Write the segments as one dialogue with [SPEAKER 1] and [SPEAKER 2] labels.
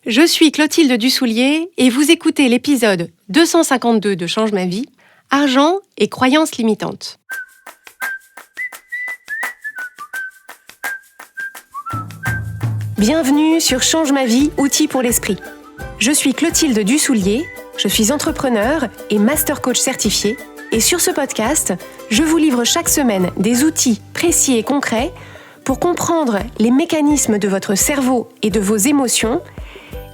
[SPEAKER 1] Je suis Clotilde Dussoulier et vous écoutez l'épisode 252 de Change ma vie, argent et croyances limitantes. Bienvenue sur Change ma vie, outils pour l'esprit. Je suis Clotilde Dussoulier, je suis entrepreneur et master coach certifié et sur ce podcast, je vous livre chaque semaine des outils précis et concrets pour comprendre les mécanismes de votre cerveau et de vos émotions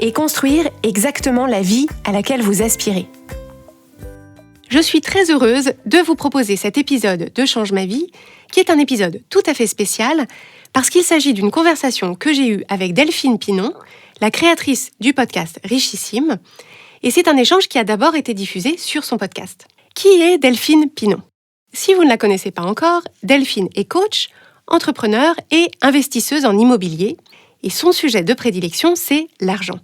[SPEAKER 1] et construire exactement la vie à laquelle vous aspirez. Je suis très heureuse de vous proposer cet épisode de Change ma vie, qui est un épisode tout à fait spécial, parce qu'il s'agit d'une conversation que j'ai eue avec Delphine Pinon, la créatrice du podcast Richissime, et c'est un échange qui a d'abord été diffusé sur son podcast. Qui est Delphine Pinon ? Si vous ne la connaissez pas encore, Delphine est coach, entrepreneur et investisseuse en immobilier, et son sujet de prédilection, c'est l'argent.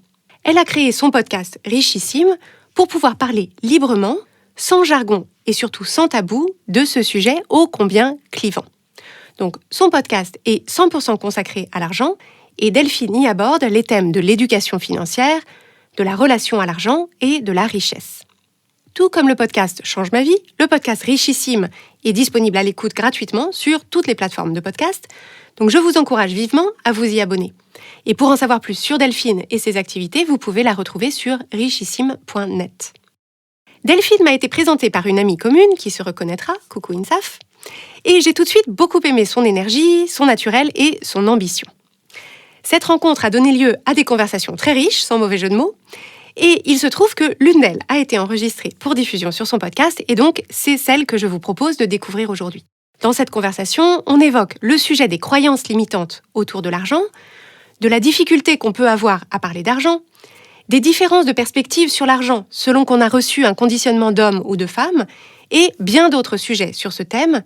[SPEAKER 1] Elle a créé son podcast Richissime pour pouvoir parler librement, sans jargon et surtout sans tabou, de ce sujet ô combien clivant. Donc, son podcast est 100% consacré à l'argent et Delphine y aborde les thèmes de l'éducation financière, de la relation à l'argent et de la richesse. Tout comme le podcast Change ma vie, le podcast Richissime est disponible à l'écoute gratuitement sur toutes les plateformes de podcast, donc je vous encourage vivement à vous y abonner. Et pour en savoir plus sur Delphine et ses activités, vous pouvez la retrouver sur richissime.net. Delphine m'a été présentée par une amie commune qui se reconnaîtra, coucou Insaf, et j'ai tout de suite beaucoup aimé son énergie, son naturel et son ambition. Cette rencontre a donné lieu à des conversations très riches, sans mauvais jeu de mots, et il se trouve que l'une d'elles a été enregistrée pour diffusion sur son podcast, et donc c'est celle que je vous propose de découvrir aujourd'hui. Dans cette conversation, on évoque le sujet des croyances limitantes autour de l'argent, de la difficulté qu'on peut avoir à parler d'argent, des différences de perspective sur l'argent selon qu'on a reçu un conditionnement d'homme ou de femme, et bien d'autres sujets sur ce thème,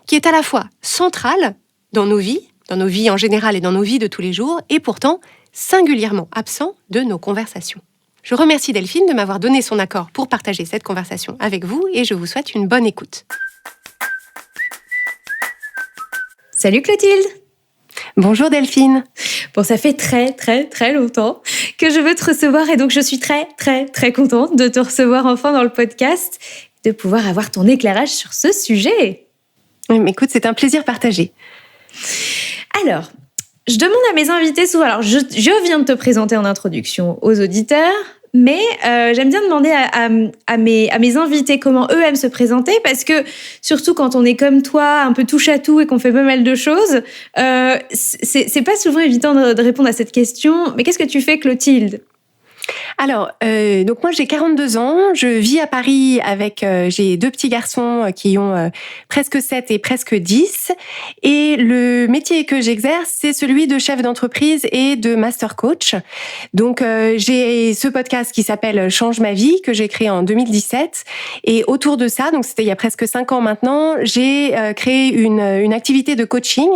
[SPEAKER 1] qui est à la fois central dans nos vies en général et dans nos vies de tous les jours, et pourtant singulièrement absent de nos conversations. Je remercie Delphine de m'avoir donné son accord pour partager cette conversation avec vous, et je vous souhaite une bonne écoute.
[SPEAKER 2] Salut Clotilde!
[SPEAKER 1] Bonjour Delphine.
[SPEAKER 2] Bon, ça fait très longtemps que je veux te recevoir et donc je suis très contente de te recevoir enfin dans le podcast, de pouvoir avoir ton éclairage sur ce sujet.
[SPEAKER 1] Oui, mais écoute, c'est un plaisir partagé.
[SPEAKER 2] Alors, je demande à mes invités souvent, alors je viens de te présenter en introduction aux auditeurs, mais j'aime bien demander à mes invités comment eux aiment se présenter, parce que surtout quand on est comme toi, un peu touche à tout et qu'on fait pas mal de choses, c'est pas souvent évident de répondre à cette question. Mais qu'est-ce que tu fais, Clotilde ?
[SPEAKER 1] Alors, donc moi j'ai 42 ans, je vis à Paris avec, j'ai 2 petits garçons qui ont presque 7 et presque 10, et le métier que j'exerce, c'est celui de chef d'entreprise et de master coach. Donc j'ai ce podcast qui s'appelle Change ma vie, que j'ai créé en 2017, et autour de ça, donc c'était il y a presque 5 ans maintenant, j'ai créé une activité de coaching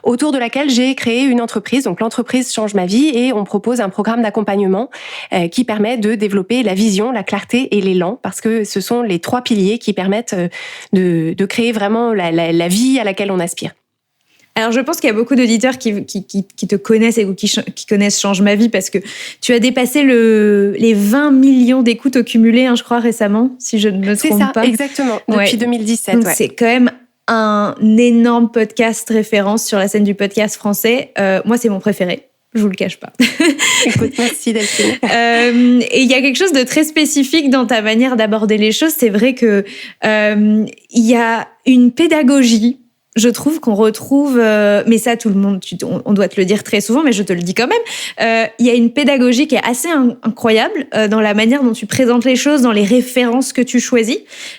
[SPEAKER 1] autour de laquelle j'ai créé une entreprise, donc l'entreprise Change ma vie, et on propose un programme d'accompagnement qui permet de développer la vision, la clarté et l'élan, parce que ce sont les 3 piliers qui permettent de créer vraiment la vie à laquelle on aspire.
[SPEAKER 2] Alors, je pense qu'il y a beaucoup d'auditeurs qui te connaissent et qui connaissent Change ma vie, parce que tu as dépassé les 20 millions d'écoutes au cumulé, je crois, récemment, si je ne me trompe pas.
[SPEAKER 1] C'est ça, exactement, depuis 2017.
[SPEAKER 2] Donc, c'est quand même un énorme podcast référence sur la scène du podcast français. Moi, c'est mon préféré. Je vous le cache pas.
[SPEAKER 1] Écoute, merci Delphine.
[SPEAKER 2] Et il y a quelque chose de très spécifique dans ta manière d'aborder les choses. C'est vrai que il y a une pédagogie, je trouve, qu'on retrouve. Mais ça, tout le monde, on doit te le dire très souvent, mais je te le dis quand même. Il y a une pédagogie qui est assez incroyable dans la manière dont tu présentes les choses, dans les références que tu choisis.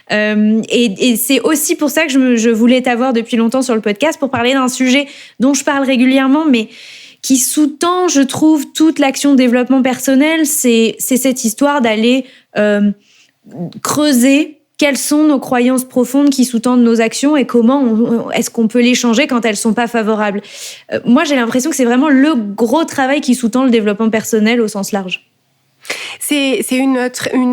[SPEAKER 2] Et c'est aussi pour ça que je voulais t'avoir depuis longtemps sur le podcast, pour parler d'un sujet dont je parle régulièrement, mais qui sous-tend, je trouve, toute l'action de développement personnel. C'est cette histoire d'aller creuser quelles sont nos croyances profondes qui sous-tendent nos actions et comment est-ce qu'on peut les changer quand elles sont pas favorables. Moi, j'ai l'impression que c'est vraiment le gros travail qui sous-tend le développement personnel au sens large.
[SPEAKER 1] c'est une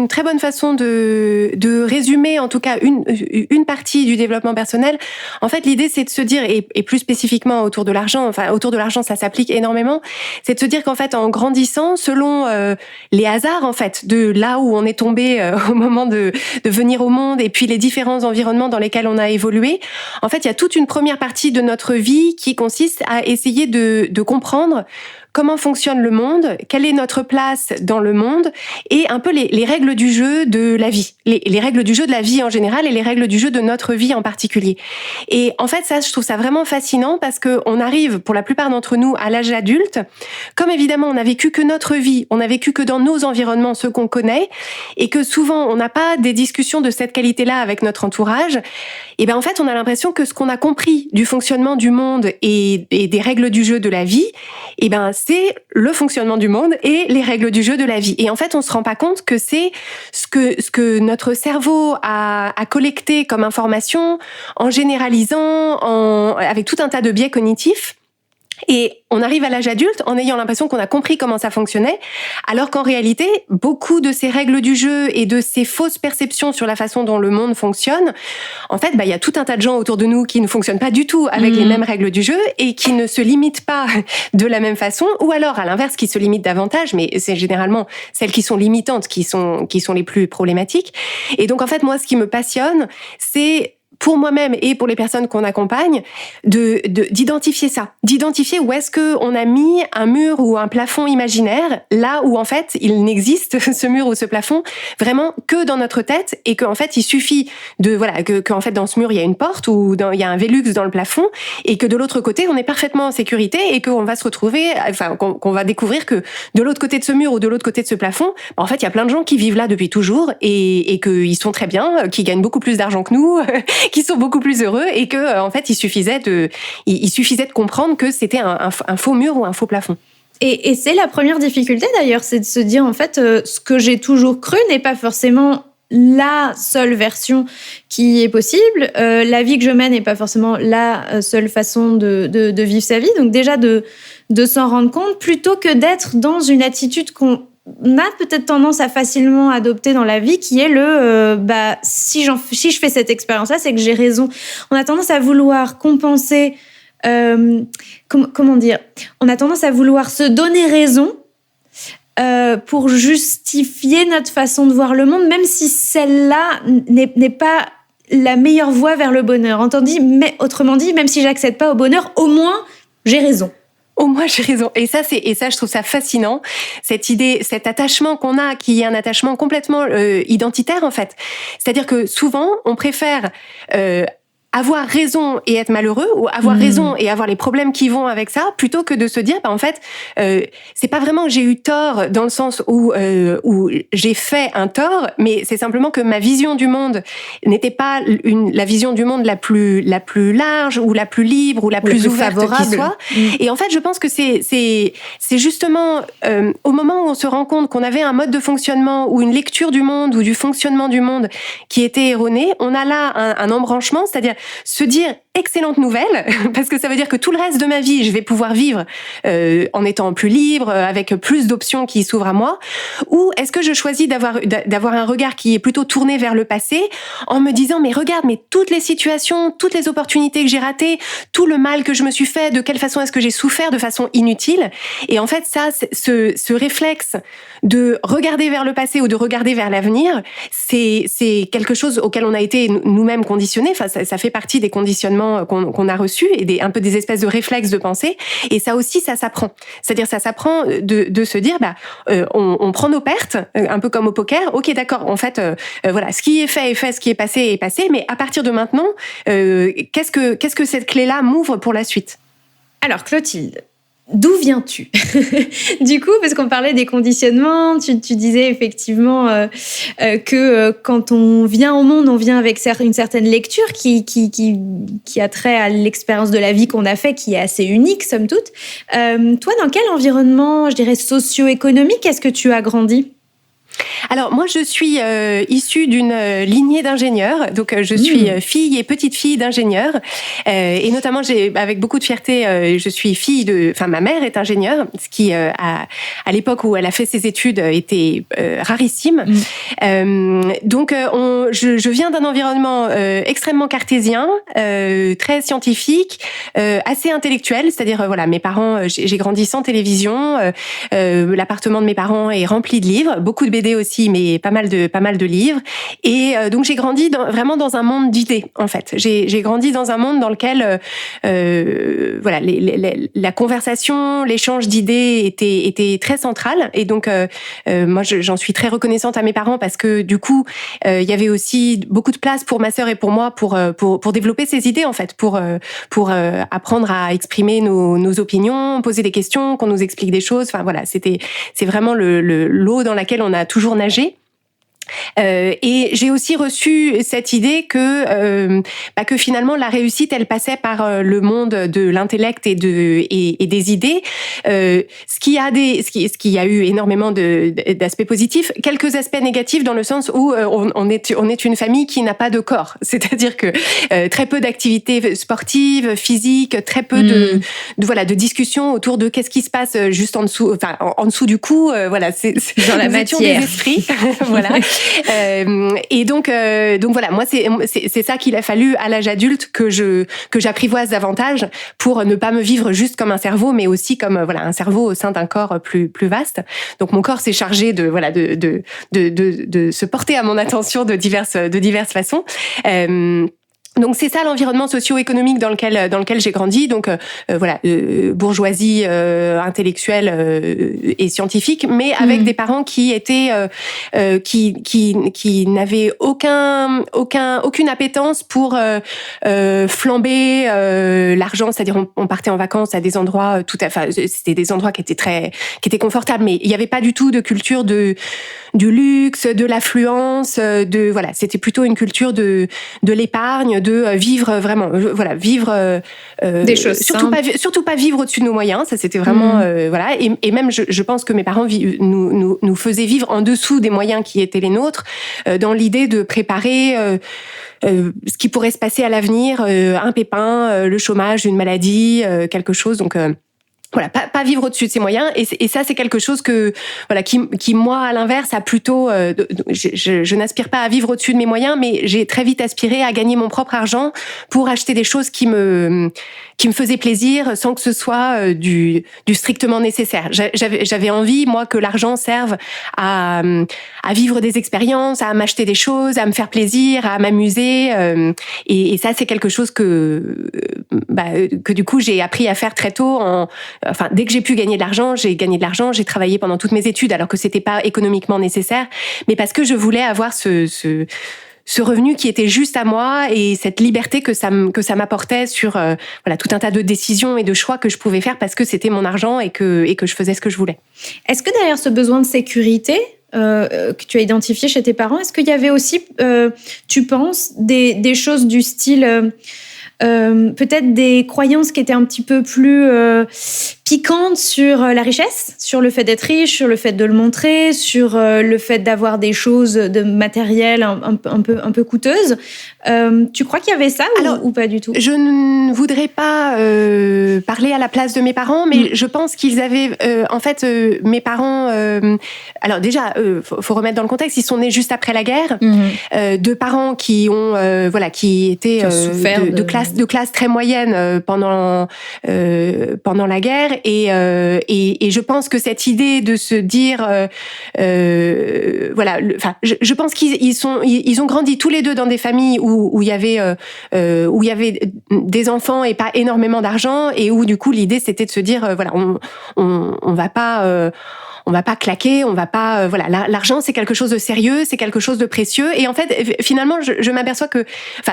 [SPEAKER 1] très bonne façon de résumer, en tout cas, une partie du développement personnel. En fait, l'idée, c'est de se dire, et plus spécifiquement autour de l'argent, ça s'applique énormément, c'est de se dire qu'en fait, en grandissant, selon les hasards, en fait, de là où on est tombé au moment de venir au monde, et puis les différents environnements dans lesquels on a évolué, en fait, il y a toute une première partie de notre vie qui consiste à essayer de comprendre comment fonctionne le monde, quelle est notre place dans le monde, et un peu les règles du jeu de la vie, les règles du jeu de la vie en général et les règles du jeu de notre vie en particulier. Et en fait, ça, je trouve ça vraiment fascinant parce que on arrive, pour la plupart d'entre nous, à l'âge adulte, comme évidemment on n'a vécu que notre vie, on n'a vécu que dans nos environnements, ceux qu'on connaît, et que souvent on n'a pas des discussions de cette qualité-là avec notre entourage. Et ben en fait, on a l'impression que ce qu'on a compris du fonctionnement du monde et des règles du jeu de la vie, et ben c'est le fonctionnement du monde et les règles du jeu de la vie. Et en fait, on se rend pas compte que c'est ce que notre cerveau a collecté comme information en généralisant, avec tout un tas de biais cognitifs. Et on arrive à l'âge adulte en ayant l'impression qu'on a compris comment ça fonctionnait, alors qu'en réalité, beaucoup de ces règles du jeu et de ces fausses perceptions sur la façon dont le monde fonctionne, en fait, il y a tout un tas de gens autour de nous qui ne fonctionnent pas du tout avec les mêmes règles du jeu et qui ne se limitent pas de la même façon, ou alors à l'inverse, qui se limitent davantage, mais c'est généralement celles qui sont limitantes qui sont les plus problématiques. Et donc, en fait, moi, ce qui me passionne, c'est pour moi-même et pour les personnes qu'on accompagne, d'identifier ça. D'identifier où est-ce qu'on a mis un mur ou un plafond imaginaire, là où en fait il n'existe ce mur ou ce plafond vraiment que dans notre tête, et qu'en fait il suffit qu'en fait dans ce mur il y a une porte ou il y a un Velux dans le plafond, et que de l'autre côté on est parfaitement en sécurité, et qu'on va se retrouver, qu'on va découvrir que de l'autre côté de ce mur ou de l'autre côté de ce plafond, en fait il y a plein de gens qui vivent là depuis toujours et qu'ils sont très bien, qui gagnent beaucoup plus d'argent que nous, qui sont beaucoup plus heureux, et que en fait il suffisait de comprendre que c'était un faux mur ou un faux plafond.
[SPEAKER 2] Et c'est la première difficulté d'ailleurs, c'est de se dire en fait ce que j'ai toujours cru n'est pas forcément la seule version qui est possible. La vie que je mène n'est pas forcément la seule façon de vivre sa vie. Donc déjà de s'en rendre compte, plutôt que d'être dans une attitude qu'on a peut-être tendance à facilement adopter dans la vie, qui est si je fais cette expérience-là, c'est que j'ai raison. On a tendance à vouloir compenser, comment dire, on a tendance à vouloir se donner raison pour justifier notre façon de voir le monde, même si celle-là n'est pas la meilleure voie vers le bonheur. Autrement dit, même si j'accède pas au bonheur, au moins j'ai raison.
[SPEAKER 1] Au moins, j'ai raison. Et ça, je trouve ça fascinant. Cette idée, cet attachement qu'on a, qui est un attachement complètement identitaire, en fait. C'est-à-dire que souvent, on préfère avoir raison et être malheureux, ou avoir raison et avoir les problèmes qui vont avec ça, plutôt que de se dire, en fait, c'est pas vraiment que j'ai eu tort dans le sens où j'ai fait un tort, mais c'est simplement que ma vision du monde n'était pas la vision du monde la plus large, ou la plus libre, ou la plus ouverte qui soit. Et en fait, je pense que c'est justement au moment où on se rend compte qu'on avait un mode de fonctionnement ou une lecture du monde ou du fonctionnement du monde qui était erroné, on a là un embranchement, c'est-à-dire se dire excellente nouvelle, parce que ça veut dire que tout le reste de ma vie, je vais pouvoir vivre en étant plus libre, avec plus d'options qui s'ouvrent à moi, ou est-ce que je choisis d'avoir un regard qui est plutôt tourné vers le passé, en me disant mais regarde, mais toutes les situations, toutes les opportunités que j'ai ratées, tout le mal que je me suis fait, de quelle façon est-ce que j'ai souffert de façon inutile. Et en fait ça, ce réflexe de regarder vers le passé ou de regarder vers l'avenir, c'est quelque chose auquel on a été nous-mêmes conditionnés. Enfin, ça fait partie des conditionnements qu'on a reçus, et un peu des espèces de réflexes de pensée. Et ça aussi, ça s'apprend. C'est-à-dire, ça s'apprend de se dire, on prend nos pertes, un peu comme au poker. Ok, d'accord. En fait, voilà, ce qui est fait est fait, ce qui est passé, mais à partir de maintenant, qu'est-ce que cette clé-là m'ouvre pour la suite?
[SPEAKER 2] Alors, Clotilde, d'où viens-tu? Du coup, parce qu'on parlait des conditionnements, tu disais effectivement que quand on vient au monde, on vient avec une certaine lecture qui a trait à l'expérience de la vie qu'on a fait, qui est assez unique, somme toute. Toi, dans quel environnement, je dirais, socio-économique, est-ce que tu as grandi?
[SPEAKER 1] Alors moi, je suis issue d'une lignée d'ingénieurs, donc je suis fille et petite fille d'ingénieurs, et notamment avec beaucoup de fierté, je suis ma mère est ingénieure, ce qui à l'époque où elle a fait ses études était rarissime. Donc je viens d'un environnement extrêmement cartésien, très scientifique, assez intellectuel, c'est-à-dire voilà, mes parents, j'ai grandi sans télévision, l'appartement de mes parents est rempli de livres, beaucoup de BD aussi, mais pas mal de livres, et donc j'ai grandi vraiment dans un monde d'idées en fait. J'ai grandi dans un monde dans lequel voilà, la conversation, l'échange d'idées était très central, et donc moi j'en suis très reconnaissante à mes parents parce que du coup il y avait aussi beaucoup de place pour ma sœur et pour moi pour développer ces idées en fait, pour apprendre à exprimer nos opinions, poser des questions, qu'on nous explique des choses. Enfin voilà, c'est vraiment l'eau dans laquelle on a toujours nagé. Et j'ai aussi reçu cette idée que finalement la réussite elle passait par le monde de l'intellect et des idées, ce qui a eu énormément d'aspects positifs, quelques aspects négatifs dans le sens où on est une famille qui n'a pas de corps, c'est-à-dire que très peu d'activités sportives, physiques, très peu de discussions autour de qu'est-ce qui se passe juste en dessous, enfin en dessous du cou, voilà, c'est
[SPEAKER 2] dans la matière
[SPEAKER 1] des esprits, voilà. Et donc voilà, moi c'est ça qu'il a fallu à l'âge adulte que j'apprivoise davantage pour ne pas me vivre juste comme un cerveau, mais aussi comme voilà un cerveau au sein d'un corps plus vaste. Donc mon corps s'est chargé de se porter à mon attention de diverses façons. Donc c'est ça l'environnement socio-économique dans lequel j'ai grandi. Donc voilà, bourgeoisie intellectuelle et scientifique, mais avec des parents qui étaient qui n'avaient aucune appétence pour flamber l'argent. C'est-à-dire on partait en vacances à des endroits c'était des endroits qui étaient confortables, mais il n'y avait pas du tout de culture du luxe, de l'affluence, voilà, c'était plutôt une culture de l'épargne, de vivre vraiment, voilà, vivre
[SPEAKER 2] des choses
[SPEAKER 1] surtout pas vivre au-dessus de nos moyens. Ça c'était vraiment voilà, et même je pense que mes parents nous faisaient vivre en dessous des moyens qui étaient les nôtres, dans l'idée de préparer ce qui pourrait se passer à l'avenir, un pépin, le chômage, une maladie, quelque chose. Donc voilà, pas vivre au-dessus de ses moyens, et ça c'est quelque chose que voilà qui moi à l'inverse a plutôt je n'aspire pas à vivre au-dessus de mes moyens, mais j'ai très vite aspiré à gagner mon propre argent pour acheter des choses qui me faisaient plaisir sans que ce soit du strictement nécessaire. J'avais envie moi que l'argent serve à vivre des expériences, à m'acheter des choses, à me faire plaisir, à m'amuser, et ça c'est quelque chose que du coup j'ai appris à faire très tôt. Enfin, dès que j'ai pu gagner de l'argent, j'ai gagné de l'argent. J'ai travaillé pendant toutes mes études, alors que c'était pas économiquement nécessaire, mais parce que je voulais avoir ce revenu qui était juste à moi, et cette liberté que ça m'apportait sur voilà tout un tas de décisions et de choix que je pouvais faire parce que c'était mon argent et que je faisais ce que je voulais.
[SPEAKER 2] Est-ce que derrière ce besoin de sécurité que tu as identifié chez tes parents, est-ce qu'il y avait aussi, tu penses, des choses du style peut-être des croyances qui étaient un petit peu plus piquantes sur la richesse, sur le fait d'être riche, sur le fait de le montrer, sur le fait d'avoir des choses de matériel un peu coûteuses. Tu crois qu'il y avait ça ou pas du tout? Je
[SPEAKER 1] ne voudrais pas parler à la place de mes parents, mais je pense qu'ils avaient en fait mes parents. Alors déjà, faut remettre dans le contexte, ils sont nés juste après la guerre, de parents qui ont qui étaient de classe très moyenne pendant la guerre, et je pense que cette idée de se dire je pense qu'ils ont grandi tous les deux dans des familles où il y avait des enfants et pas énormément d'argent, et où du coup l'idée c'était de se dire on va pas claquer, on va pas l'argent c'est quelque chose de sérieux, c'est quelque chose de précieux, et en fait finalement je m'aperçois que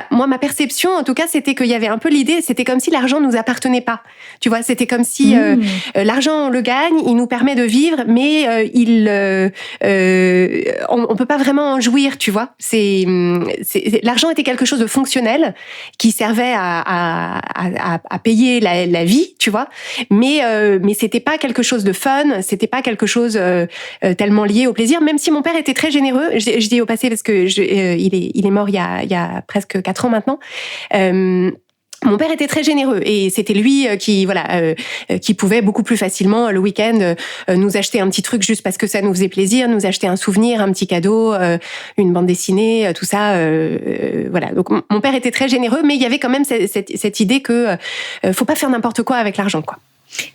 [SPEAKER 1] moi ma perception en tout cas c'était qu'il y avait un peu l'idée, c'était comme si l'argent nous appartenait pas, tu vois, c'était comme si l'argent on le gagne, il nous permet de vivre, mais on peut pas vraiment en jouir, tu vois, l'argent était quelque chose de fonctionnel qui servait à payer la vie, tu vois, mais c'était pas quelque chose de fun, c'était pas quelque chose chose tellement lié au plaisir, même si mon père était très généreux. Je dis au passé parce que il est mort il y a presque 4 ans maintenant. Mon père était très généreux et c'était lui qui pouvait beaucoup plus facilement le week-end nous acheter un petit truc juste parce que ça nous faisait plaisir, nous acheter un souvenir, un petit cadeau, une bande dessinée, tout ça. Voilà. Donc mon père était très généreux, mais il y avait quand même cette idée que faut pas faire n'importe quoi avec l'argent, quoi.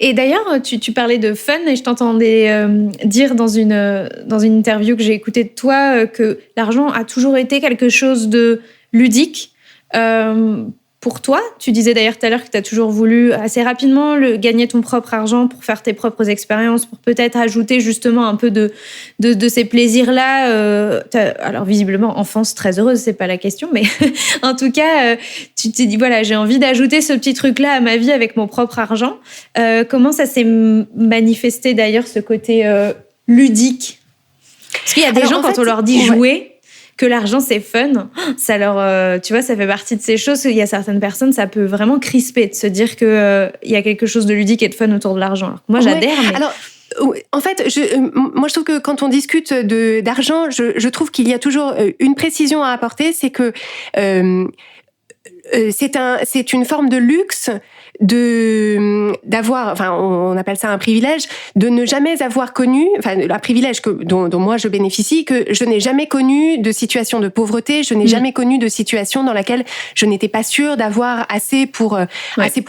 [SPEAKER 2] Et d'ailleurs, tu parlais de fun et je t'entendais dire dans une interview que j'ai écoutée de toi que l'argent a toujours été quelque chose de ludique. Pour toi, tu disais d'ailleurs tout à l'heure que tu as toujours voulu assez rapidement gagner ton propre argent pour faire tes propres expériences, pour peut-être ajouter justement un peu de ces plaisirs-là. Alors visiblement, enfance très heureuse, c'est pas la question, mais en tout cas, tu t'es dit, voilà, j'ai envie d'ajouter ce petit truc-là à ma vie avec mon propre argent. Comment ça s'est manifesté d'ailleurs, ce côté ludique? Parce qu'il y a des gens, quand on leur dit jouer, que l'argent c'est fun, ça leur, tu vois, ça fait partie de ces choses. Il y a certaines personnes, ça peut vraiment crisper de se dire que il y a quelque chose de ludique et de fun autour de l'argent. Alors, moi, j'adhère. Mais...
[SPEAKER 1] Alors, en fait, moi, je trouve que quand on discute d'argent, je trouve qu'il y a toujours une précision à apporter, c'est que c'est une forme de luxe d'avoir, enfin, on appelle ça un privilège, de ne jamais avoir connu, enfin, un privilège dont moi je bénéficie, que je n'ai jamais connu de situation de pauvreté, je n'ai jamais connu de situation dans laquelle je n'étais pas sûre d'avoir assez pour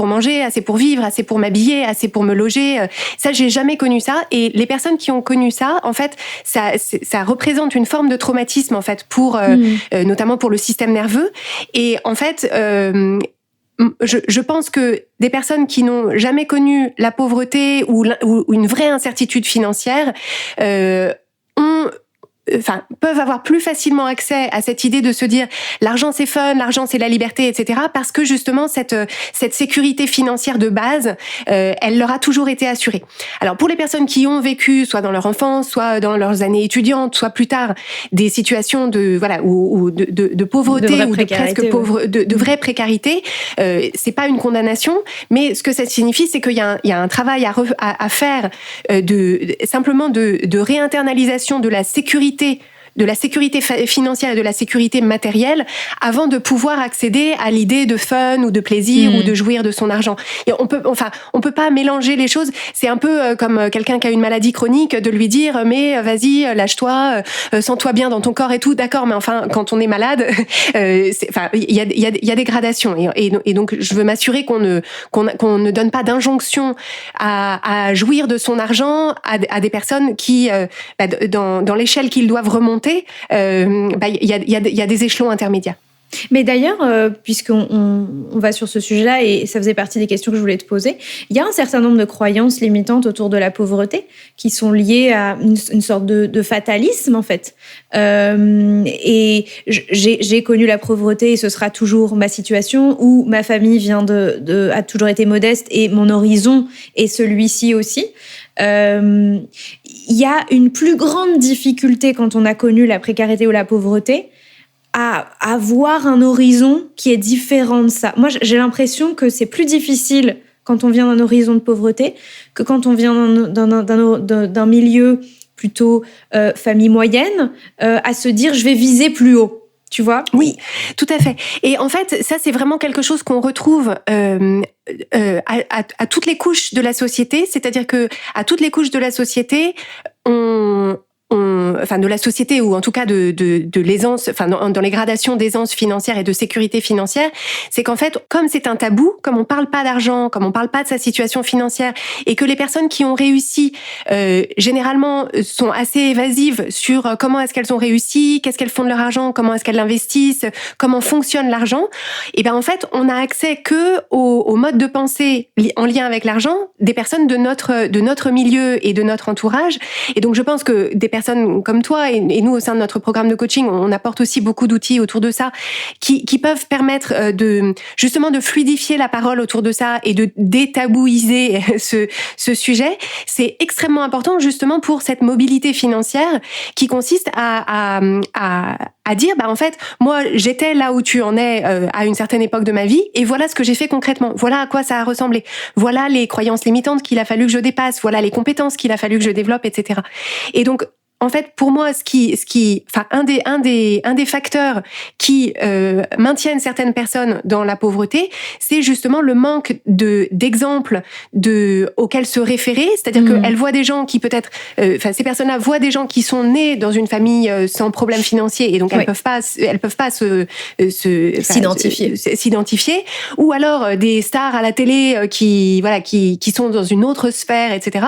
[SPEAKER 1] manger, assez pour vivre, assez pour m'habiller, assez pour me loger. Ça, j'ai jamais connu ça. Et les personnes qui ont connu ça, en fait, ça représente une forme de traumatisme, en fait, notamment pour le système nerveux. Et en fait, je pense que des personnes qui n'ont jamais connu la pauvreté ou une vraie incertitude financière peuvent avoir plus facilement accès à cette idée de se dire l'argent c'est fun, l'argent c'est la liberté, etc. Parce que justement cette sécurité financière de base, elle leur a toujours été assurée. Alors pour les personnes qui ont vécu soit dans leur enfance, soit dans leurs années étudiantes, soit plus tard des situations de pauvreté ou de presque pauvre, de vraie précarité, c'est pas une condamnation, mais ce que ça signifie, c'est qu'il y a un travail à faire simplement de réinternalisation de la sécurité financière et de la sécurité matérielle avant de pouvoir accéder à l'idée de fun ou de plaisir ou de jouir de son argent. Et on peut pas mélanger les choses. C'est un peu comme quelqu'un qui a une maladie chronique de lui dire mais vas-y, lâche-toi, sens-toi bien dans ton corps et tout. D'accord, mais enfin quand on est malade, il y a des gradations et donc je veux m'assurer qu'on ne donne pas d'injonction à jouir de son argent à des personnes qui dans l'échelle qu'ils doivent remonter, il y a des échelons intermédiaires.
[SPEAKER 2] Mais d'ailleurs, puisqu'on va sur ce sujet-là, et ça faisait partie des questions que je voulais te poser, il y a un certain nombre de croyances limitantes autour de la pauvreté qui sont liées à une sorte de fatalisme, en fait. Et j'ai connu la pauvreté et ce sera toujours ma situation, où ma famille a toujours été modeste et mon horizon est celui-ci aussi. Il y a une plus grande difficulté quand on a connu la précarité ou la pauvreté à avoir un horizon qui est différent de ça. Moi, j'ai l'impression que c'est plus difficile quand on vient d'un horizon de pauvreté que quand on vient d'un milieu plutôt famille moyenne, à se dire je vais viser plus haut. Tu vois ?
[SPEAKER 1] Oui, tout à fait. Et en fait, ça, c'est vraiment quelque chose qu'on retrouve à toutes les couches de la société. C'est-à-dire que à toutes les couches de la société, de la société ou en tout cas de l'aisance, dans les gradations d'aisance financière et de sécurité financière, c'est qu'en fait, comme c'est un tabou, comme on parle pas d'argent, comme on parle pas de sa situation financière, et que les personnes qui ont réussi, généralement, sont assez évasives sur comment est-ce qu'elles ont réussi, qu'est-ce qu'elles font de leur argent, comment est-ce qu'elles l'investissent, comment fonctionne l'argent, et ben en fait, on a accès que au mode de pensée en lien avec l'argent des personnes de notre milieu et de notre entourage. Et donc, je pense que des personnes comme toi, et nous au sein de notre programme de coaching, on apporte aussi beaucoup d'outils autour de ça qui peuvent permettre justement de fluidifier la parole autour de ça et de détabouiser ce sujet. C'est extrêmement important justement pour cette mobilité financière qui consiste à dire, en fait, moi, j'étais là où tu en es à une certaine époque de ma vie, et voilà ce que j'ai fait concrètement. Voilà à quoi ça a ressemblé. Voilà les croyances limitantes qu'il a fallu que je dépasse. Voilà les compétences qu'il a fallu que je développe, etc. Et donc, en fait, pour moi, un des facteurs qui maintiennent certaines personnes dans la pauvreté, c'est justement le manque d'exemples auxquels se référer. C'est-à-dire qu'elles voient des gens qui peut-être, ces personnes-là voient des gens qui sont nés dans une famille sans problème financier, et donc elles peuvent pas s'identifier. Ou alors des stars à la télé qui sont dans une autre sphère, etc.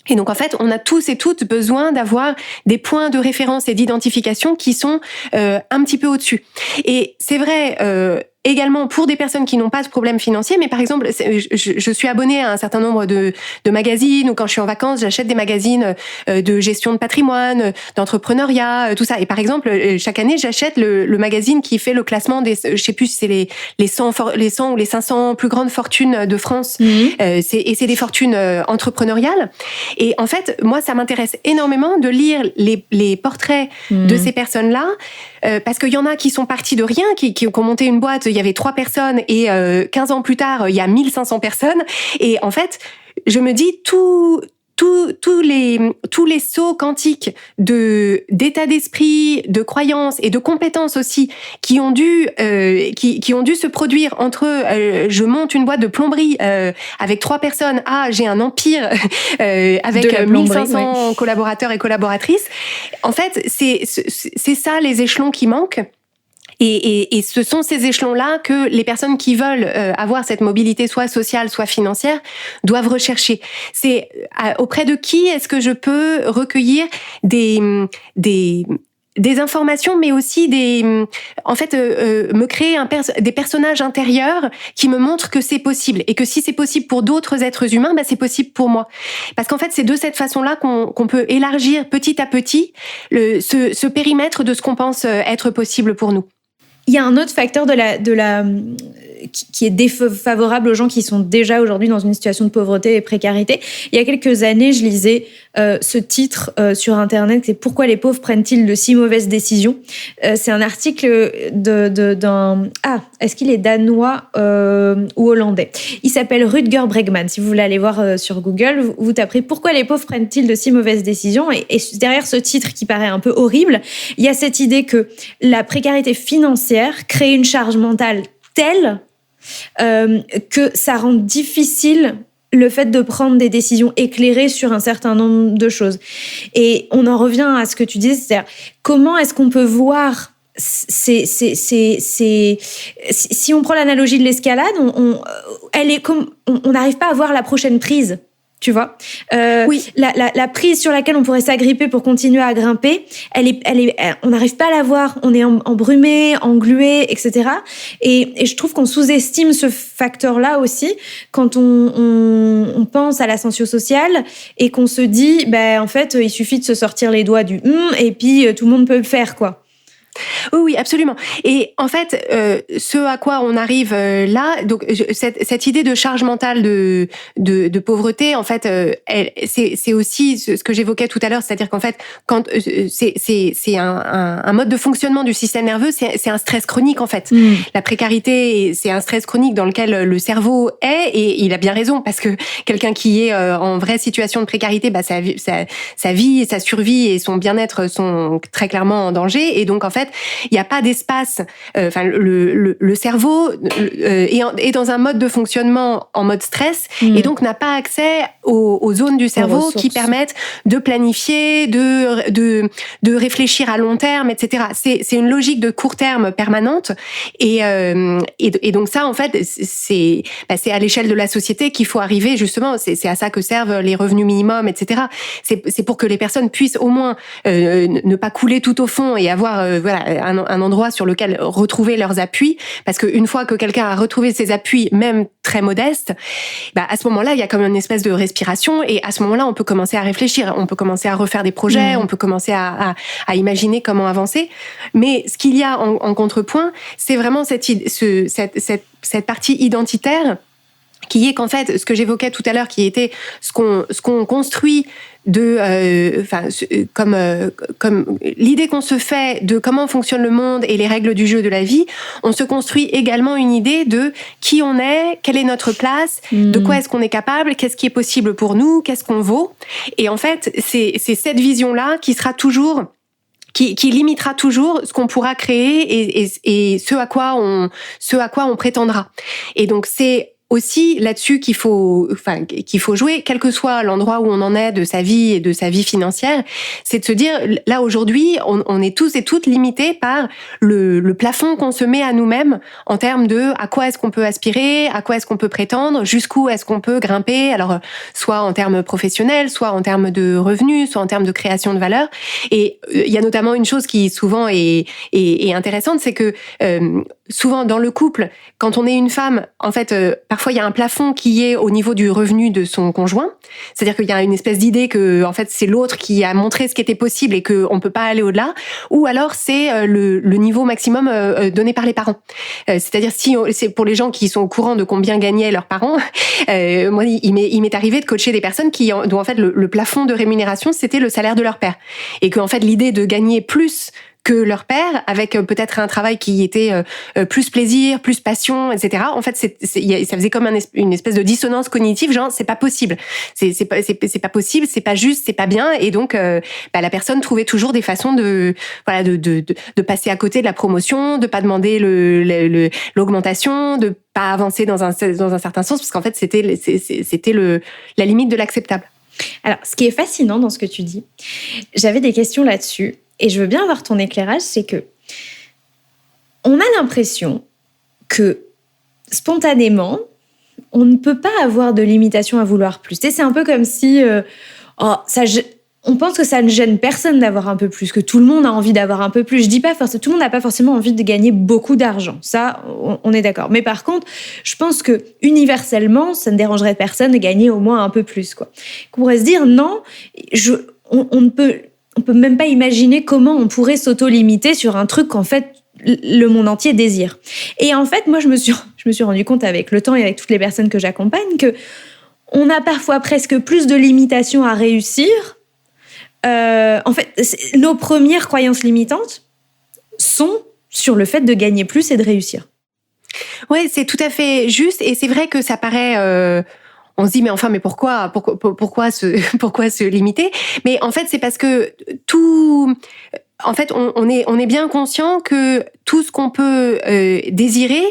[SPEAKER 1] Et donc, en fait, on a tous et toutes besoin d'avoir des points de référence et d'identification qui sont un petit peu au-dessus. Et c'est vrai également pour des personnes qui n'ont pas de problème financier, mais par exemple, je suis abonnée à un certain nombre de magazines, ou quand je suis en vacances, j'achète des magazines de gestion de patrimoine, d'entrepreneuriat, tout ça. Et par exemple, chaque année, j'achète le magazine qui fait le classement des, je sais plus si c'est les 100 ou les 500 plus grandes fortunes de France. C'est des fortunes entrepreneuriales. Et en fait, moi, ça m'intéresse énormément de lire les portraits de ces personnes-là, parce qu'il y en a qui sont partis de rien, qui ont monté une boîte, il y avait 3 personnes, et 15 ans plus tard, il y a 1500 personnes. Et en fait, je me dis, tous les sauts quantiques d'état d'esprit, de croyances et de compétences aussi qui ont dû se produire entre je monte une boîte de plomberie avec 3 personnes, j'ai un empire avec 1500 collaborateurs et collaboratrices. En fait, c'est ça les échelons qui manquent. Et ce sont ces échelons-là que les personnes qui veulent avoir cette mobilité soit sociale, soit financière, doivent rechercher. C'est auprès de qui est-ce que je peux recueillir des informations, mais aussi me créer des personnages intérieurs qui me montrent que c'est possible, et que si c'est possible pour d'autres êtres humains, c'est possible pour moi. Parce qu'en fait, c'est de cette façon-là qu'on peut élargir petit à petit ce périmètre de ce qu'on pense être possible pour nous.
[SPEAKER 2] Il y a un autre facteur qui est défavorable aux gens qui sont déjà aujourd'hui dans une situation de pauvreté et précarité. Il y a quelques années, je lisais ce titre sur Internet, c'est « Pourquoi les pauvres prennent-ils de si mauvaises décisions ?» C'est un article d'un... est-ce qu'il est danois ou hollandais? Il s'appelle Rutger Bregman. Si vous voulez aller voir sur Google, vous taperez « Pourquoi les pauvres prennent-ils de si mauvaises décisions ?» et derrière ce titre qui paraît un peu horrible, il y a cette idée que la précarité financière crée une charge mentale telle que ça rend difficile le fait de prendre des décisions éclairées sur un certain nombre de choses. Et on en revient à ce que tu disais, c'est-à-dire comment est-ce qu'on peut voir si on prend l'analogie de l'escalade, on n'arrive pas à voir la prochaine prise. Tu vois,
[SPEAKER 1] oui.
[SPEAKER 2] La prise sur laquelle on pourrait s'agripper pour continuer à grimper, on n'arrive pas à la voir. On est embrumé, englué, etc. Et je trouve qu'on sous-estime ce facteur-là aussi quand on pense à l'ascension sociale et qu'on se dit, en fait, il suffit de se sortir les doigts du et puis tout le monde peut le faire, quoi.
[SPEAKER 1] Oui, absolument. Et en fait, ce à quoi on arrive là, donc cette idée de charge mentale de pauvreté, en fait, c'est aussi ce que j'évoquais tout à l'heure, c'est-à-dire qu'en fait, quand c'est un mode de fonctionnement du système nerveux, c'est un stress chronique en fait. La précarité, c'est un stress chronique dans lequel le cerveau est, et il a bien raison, parce que quelqu'un qui est en vraie situation de précarité, sa vie, sa survie et son bien-être sont très clairement en danger, et donc en fait, il n'y a pas d'espace. Le cerveau est dans un mode de fonctionnement en mode stress, et donc n'a pas accès aux zones du cerveau qui permettent de planifier, de réfléchir à long terme, etc. C'est une logique de court terme permanente, et donc ça, en fait, c'est à l'échelle de la société qu'il faut arriver, justement. C'est à ça que servent les revenus minimums, etc. C'est pour que les personnes puissent au moins ne pas couler tout au fond et avoir un endroit sur lequel retrouver leurs appuis, parce qu'une fois que quelqu'un a retrouvé ses appuis, même très modestes, à ce moment-là, il y a comme une espèce de respiration, et à ce moment-là, on peut commencer à réfléchir, on peut commencer à refaire des projets, on peut commencer à imaginer comment avancer. Mais ce qu'il y a en contrepoint, c'est vraiment cette partie identitaire, qui est qu'en fait, ce que j'évoquais tout à l'heure, qui était ce qu'on construit comme l'idée qu'on se fait de comment fonctionne le monde et les règles du jeu de la vie, on se construit également une idée de qui on est, quelle est notre place, de quoi est-ce qu'on est capable, qu'est-ce qui est possible pour nous, qu'est-ce qu'on vaut. Et en fait, c'est cette vision-là qui sera toujours qui limitera toujours ce qu'on pourra créer et ce à quoi on prétendra. Et donc c'est aussi là-dessus qu'il faut jouer, quel que soit l'endroit où on en est de sa vie et de sa vie financière, c'est de se dire, là aujourd'hui, on est tous et toutes limités par le plafond qu'on se met à nous-mêmes en termes de à quoi est-ce qu'on peut aspirer, à quoi est-ce qu'on peut prétendre, jusqu'où est-ce qu'on peut grimper, alors soit en termes professionnels, soit en termes de revenus, soit en termes de création de valeur. Et il y a notamment une chose qui souvent est intéressante, c'est que souvent dans le couple, quand on est une femme, en fait, parfois il y a un plafond qui est au niveau du revenu de son conjoint. C'est-à-dire qu'il y a une espèce d'idée que, en fait, c'est l'autre qui a montré ce qui était possible et qu'on peut pas aller au-delà. Ou alors c'est le niveau maximum donné par les parents. C'est-à-dire si c'est pour les gens qui sont au courant de combien gagnaient leurs parents. Moi, il m'est arrivé de coacher des personnes dont en fait le plafond de rémunération c'était le salaire de leur père, et que en fait l'idée de gagner plus que leur père, avec peut-être un travail qui était plus plaisir, plus passion, etc. En fait, ça faisait comme une espèce de dissonance cognitive, genre c'est pas possible, c'est pas possible, c'est pas juste, c'est pas bien, et donc la personne trouvait toujours des façons de passer à côté de la promotion, de pas demander l'augmentation, de pas avancer dans un certain sens, parce qu'en fait c'était la limite de l'acceptable.
[SPEAKER 2] Alors, ce qui est fascinant dans ce que tu dis, j'avais des questions là-dessus. Et je veux bien avoir ton éclairage, c'est que on a l'impression que spontanément, on ne peut pas avoir de limitation à vouloir plus. C'est un peu comme si on pense que ça ne gêne personne d'avoir un peu plus, que tout le monde a envie d'avoir un peu plus. Je dis pas forcément, tout le monde n'a pas forcément envie de gagner beaucoup d'argent. Ça, on est d'accord. Mais par contre, je pense que universellement, ça ne dérangerait personne de gagner au moins un peu plus, quoi. Qu'on pourrait se dire non, on peut même pas imaginer comment on pourrait s'auto-limiter sur un truc qu'en fait le monde entier désire. Et en fait, moi, je me suis rendu compte avec le temps et avec toutes les personnes que j'accompagne que on a parfois presque plus de limitations à réussir. En fait, nos premières croyances limitantes sont sur le fait de gagner plus et de réussir.
[SPEAKER 1] Ouais, c'est tout à fait juste, et c'est vrai que ça paraît. On se dit mais pourquoi se limiter? Mais en fait, c'est parce que en fait, on est bien conscient que tout ce qu'on peut désirer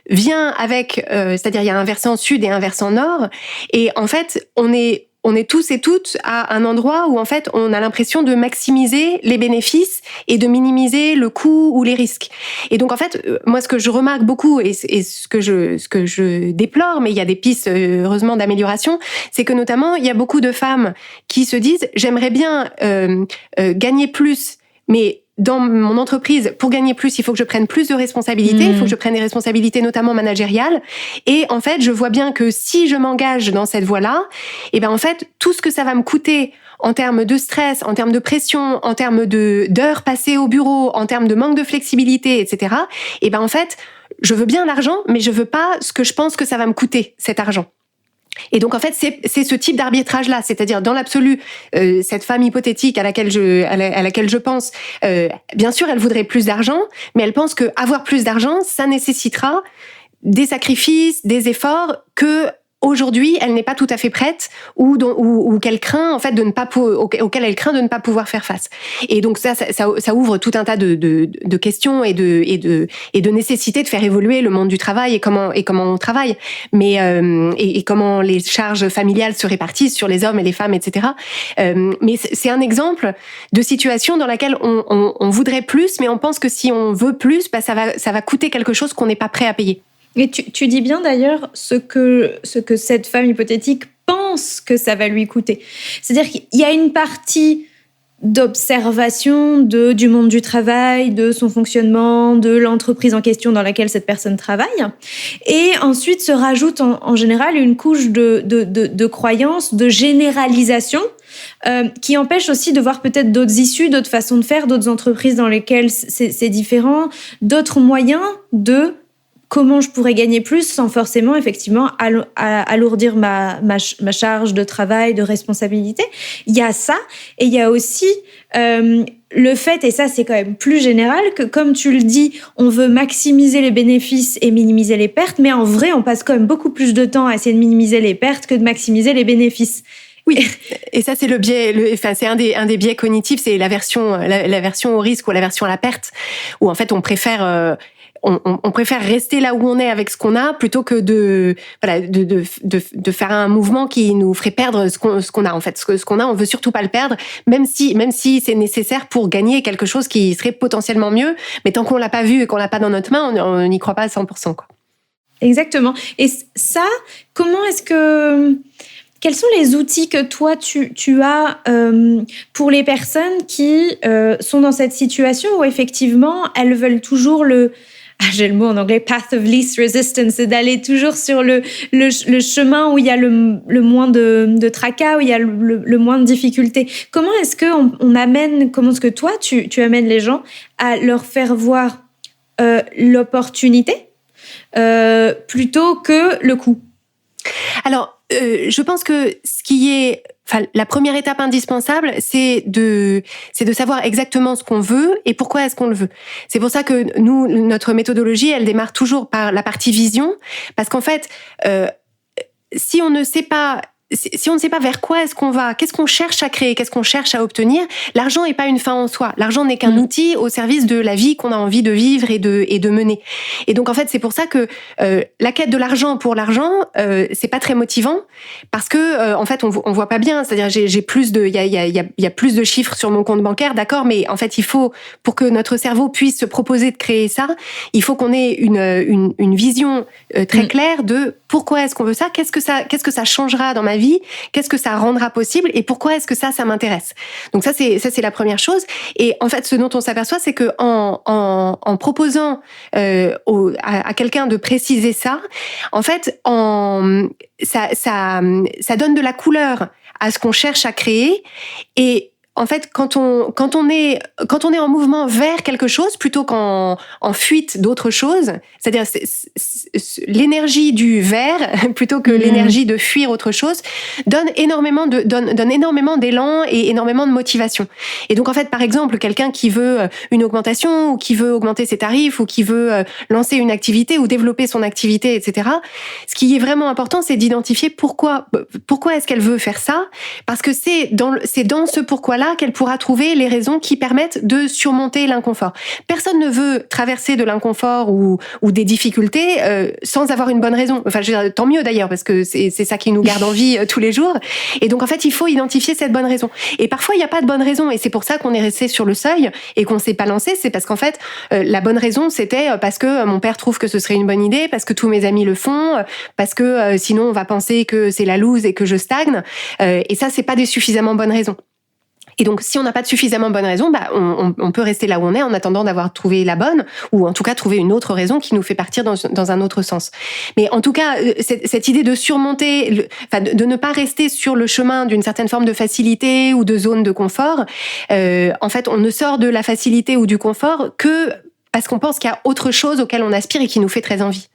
[SPEAKER 1] vient avec, c'est-à-dire il y a un versant sud et un versant nord, et en fait, on est tous et toutes à un endroit où en fait on a l'impression de maximiser les bénéfices et de minimiser le coût ou les risques. Et donc en fait, moi ce que je remarque beaucoup et ce que je déplore, mais il y a des pistes heureusement d'amélioration, c'est que notamment il y a beaucoup de femmes qui se disent j'aimerais bien gagner plus, mais dans mon entreprise, pour gagner plus, il faut que je prenne plus de responsabilités, il faut que je prenne des responsabilités notamment managériales. Et en fait, je vois bien que si je m'engage dans cette voie-là, en fait, tout ce que ça va me coûter en termes de stress, en termes de pression, en termes d'heures passées au bureau, en termes de manque de flexibilité, etc. En fait, je veux bien l'argent, mais je veux pas ce que je pense que ça va me coûter, cet argent. Et donc en fait c'est ce type d'arbitrage là, c'est-à-dire dans l'absolu cette femme hypothétique à laquelle je pense, bien sûr elle voudrait plus d'argent, mais elle pense que avoir plus d'argent ça nécessitera des sacrifices, des efforts que aujourd'hui elle n'est pas tout à fait prête ou qu'elle craint en fait auquel elle craint de ne pas pouvoir faire face. Et donc ça ouvre tout un tas de questions et de nécessités de faire évoluer le monde du travail et comment on travaille, mais et comment les charges familiales se répartissent sur les hommes et les femmes, etc. Mais c'est un exemple de situation dans laquelle on voudrait plus, mais on pense que si on veut plus, ça va coûter quelque chose qu'on n'est pas prêt à payer.
[SPEAKER 2] Et tu dis bien d'ailleurs ce que cette femme hypothétique pense que ça va lui coûter. C'est-à-dire qu'il y a une partie d'observation du monde du travail, de son fonctionnement, de l'entreprise en question dans laquelle cette personne travaille. Et ensuite se rajoute en général une couche de croyances, de généralisation, qui empêche aussi de voir peut-être d'autres issues, d'autres façons de faire, d'autres entreprises dans lesquelles c'est différent, d'autres moyens de comment je pourrais gagner plus sans forcément, effectivement, alourdir ma charge de travail, de responsabilité. Il y a ça, et il y a aussi le fait, et ça c'est quand même plus général, que comme tu le dis, on veut maximiser les bénéfices et minimiser les pertes, mais en vrai, on passe quand même beaucoup plus de temps à essayer de minimiser les pertes que de maximiser les bénéfices.
[SPEAKER 1] Oui, et ça c'est le biais, c'est un des biais cognitifs, c'est l'aversion au risque ou l'aversion à la perte, où en fait on préfère rester là où on est avec ce qu'on a plutôt que de faire un mouvement qui nous ferait perdre ce qu'on a en fait. Ce qu'on a, on veut surtout pas le perdre, même si c'est nécessaire pour gagner quelque chose qui serait potentiellement mieux. Mais tant qu'on l'a pas vu et qu'on l'a pas dans notre main, on n'y croit pas à 100%, quoi.
[SPEAKER 2] Exactement. Et ça, quels sont les outils que toi, tu as pour les personnes qui sont dans cette situation où effectivement, elles veulent toujours j'ai le mot en anglais, path of least resistance, c'est d'aller toujours sur le chemin où il y a le moins de tracas, où il y a le moins de difficultés. Comment est-ce que toi, tu amènes les gens à leur faire voir l'opportunité plutôt que le coût?
[SPEAKER 1] Alors, je pense que la première étape indispensable, c'est de savoir exactement ce qu'on veut et pourquoi est-ce qu'on le veut. C'est pour ça que nous, notre méthodologie, elle démarre toujours par la partie vision, parce qu'en fait, si on ne sait pas vers quoi est-ce qu'on va, qu'est-ce qu'on cherche à créer, qu'est-ce qu'on cherche à obtenir, l'argent n'est pas une fin en soi. L'argent n'est qu'un outil au service de la vie qu'on a envie de vivre et de mener. Et donc en fait, c'est pour ça que la quête de l'argent pour l'argent, c'est pas très motivant, parce que en fait, on voit pas bien. C'est-à-dire, j'ai plus il y a plus de chiffres sur mon compte bancaire, d'accord, mais en fait, il faut, pour que notre cerveau puisse se proposer de créer ça, il faut qu'on ait une vision très claire de pourquoi est-ce qu'on veut ça, qu'est-ce que ça changera dans ma vie, qu'est-ce que ça rendra possible et pourquoi est-ce que ça m'intéresse. Donc ça c'est la première chose. Et en fait, ce dont on s'aperçoit, c'est que en proposant à quelqu'un de préciser ça, en fait, ça donne de la couleur à ce qu'on cherche à créer. Et en fait, quand on est en mouvement vers quelque chose plutôt qu'en fuite d'autre chose, c'est-à-dire l'énergie du vers plutôt que l'énergie de fuir autre chose, donne énormément d'élan et énormément de motivation. Et donc en fait, par exemple, quelqu'un qui veut une augmentation ou qui veut augmenter ses tarifs ou qui veut lancer une activité ou développer son activité, etc. Ce qui est vraiment important, c'est d'identifier pourquoi est-ce qu'elle veut faire ça, parce que c'est dans ce pourquoi-là qu'elle pourra trouver les raisons qui permettent de surmonter l'inconfort. Personne ne veut traverser de l'inconfort ou des difficultés sans avoir une bonne raison. Enfin, je veux dire, tant mieux d'ailleurs, parce que c'est ça qui nous garde en vie tous les jours. Et donc, en fait, il faut identifier cette bonne raison. Et parfois, il n'y a pas de bonne raison. Et c'est pour ça qu'on est resté sur le seuil et qu'on s'est pas lancé. C'est parce qu'en fait, la bonne raison, c'était parce que mon père trouve que ce serait une bonne idée, parce que tous mes amis le font, parce que sinon, on va penser que c'est la loose et que je stagne. Et ça, c'est pas des suffisamment bonnes raisons. Et donc, si on n'a pas de suffisamment bonne raison, on peut rester là où on est en attendant d'avoir trouvé la bonne, ou en tout cas trouver une autre raison qui nous fait partir dans un autre sens. Mais en tout cas, cette idée de surmonter, de ne pas rester sur le chemin d'une certaine forme de facilité ou de zone de confort, en fait, on ne sort de la facilité ou du confort que parce qu'on pense qu'il y a autre chose auquel on aspire et qui nous fait très envie.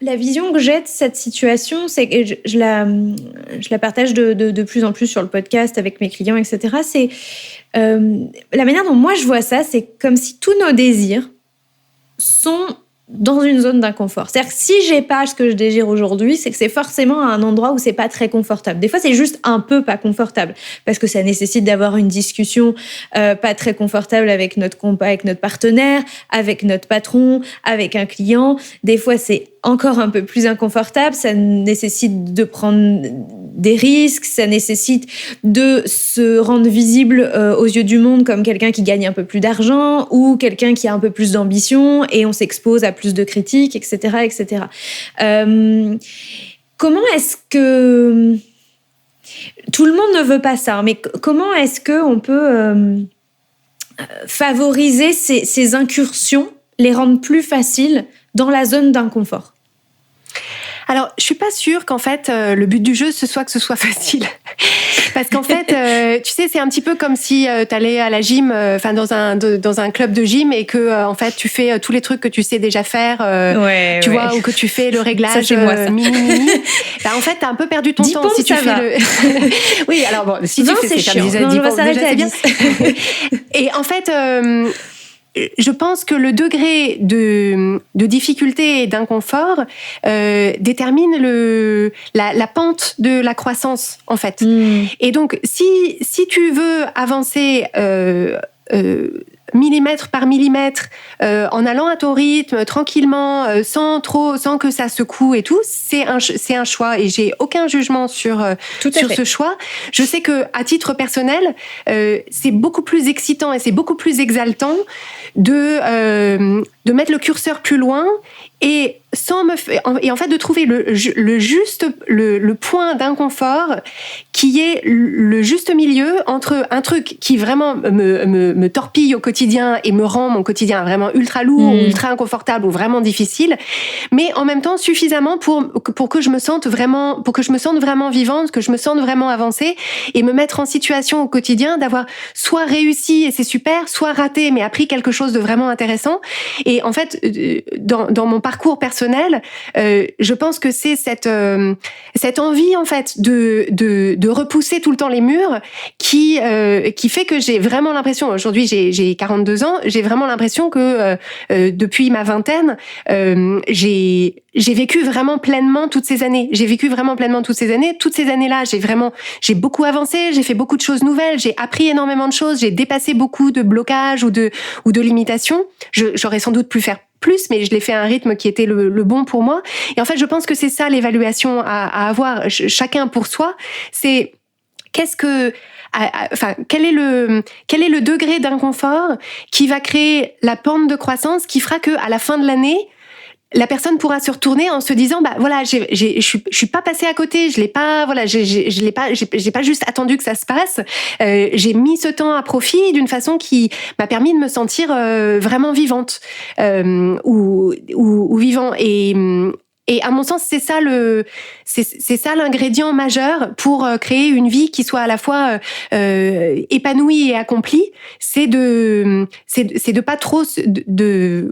[SPEAKER 2] La vision que j'ai de cette situation, c'est que je la partage de plus en plus sur le podcast avec mes clients, etc. C'est la manière dont moi je vois ça, c'est comme si tous nos désirs sont dans une zone d'inconfort. C'est-à-dire que si j'ai pas ce que je désire aujourd'hui, c'est que c'est forcément à un endroit où c'est pas très confortable. Des fois, c'est juste un peu pas confortable parce que ça nécessite d'avoir une discussion pas très confortable avec notre partenaire, avec notre patron, avec un client. Des fois, c'est encore un peu plus inconfortable, ça nécessite de prendre des risques, ça nécessite de se rendre visible aux yeux du monde comme quelqu'un qui gagne un peu plus d'argent ou quelqu'un qui a un peu plus d'ambition et on s'expose à plus de critiques, etc., etc. Comment est-ce que... tout le monde ne veut pas ça, mais comment est-ce qu'on peut favoriser ces incursions, les rendre plus faciles dans la zone d'inconfort?
[SPEAKER 1] Alors, je suis pas sûre qu'en fait, le but du jeu, ce soit facile. Parce qu'en fait, tu sais, c'est un petit peu comme si t'allais à la gym, dans un club de gym et que, en fait, tu fais tous les trucs que tu sais déjà faire, tu vois, ou que tu fais le réglage mini. Bah, en fait, t'as un peu perdu ton
[SPEAKER 2] 10
[SPEAKER 1] temps
[SPEAKER 2] pompes,
[SPEAKER 1] si tu fais
[SPEAKER 2] va.
[SPEAKER 1] Oui, alors bon, si tu fais
[SPEAKER 2] c'est chiant. Non, on va s'arrêter à 10.
[SPEAKER 1] Et en fait, je pense que le degré de difficulté et d'inconfort détermine la pente de la croissance, en fait. Et donc, si tu veux avancer millimètre par millimètre, en allant à ton rythme, tranquillement, sans que ça secoue et tout, c'est un choix. Et j'ai aucun jugement sur ce choix. Je sais que, à titre personnel, c'est beaucoup plus excitant et c'est beaucoup plus exaltant de mettre le curseur plus loin et en fait de trouver le juste point d'inconfort qui est le juste milieu entre un truc qui vraiment me torpille au quotidien et me rend mon quotidien vraiment ultra lourd ou ultra inconfortable ou vraiment difficile, mais en même temps suffisamment pour que je me sente vraiment vivante, que je me sente vraiment avancée et me mettre en situation au quotidien d'avoir soit réussi et c'est super, soit raté mais appris quelque chose de vraiment intéressant. Et en fait, dans mon parcours personnel, je pense que c'est cette envie en fait de repousser tout le temps les murs qui fait que j'ai vraiment l'impression, aujourd'hui j'ai 42 ans, j'ai vraiment l'impression que depuis ma vingtaine, j'ai vécu vraiment pleinement toutes ces années. Toutes ces années-là, j'ai beaucoup avancé, j'ai fait beaucoup de choses nouvelles, j'ai appris énormément de choses, j'ai dépassé beaucoup de blocages ou de limitations. J'aurais sans doute pu faire plus, mais je l'ai fait à un rythme qui était le bon pour moi. Et en fait, je pense que c'est ça l'évaluation à avoir chacun pour soi. C'est quel est le degré d'inconfort qui va créer la pente de croissance qui fera que à la fin de l'année, la personne pourra se retourner en se disant bah voilà, je suis pas passée à côté, j'ai pas juste attendu que ça se passe, j'ai mis ce temps à profit d'une façon qui m'a permis de me sentir vraiment vivante ou vivant. Et à mon sens, c'est ça l'ingrédient majeur pour créer une vie qui soit à la fois épanouie et accomplie. C'est de pas trop de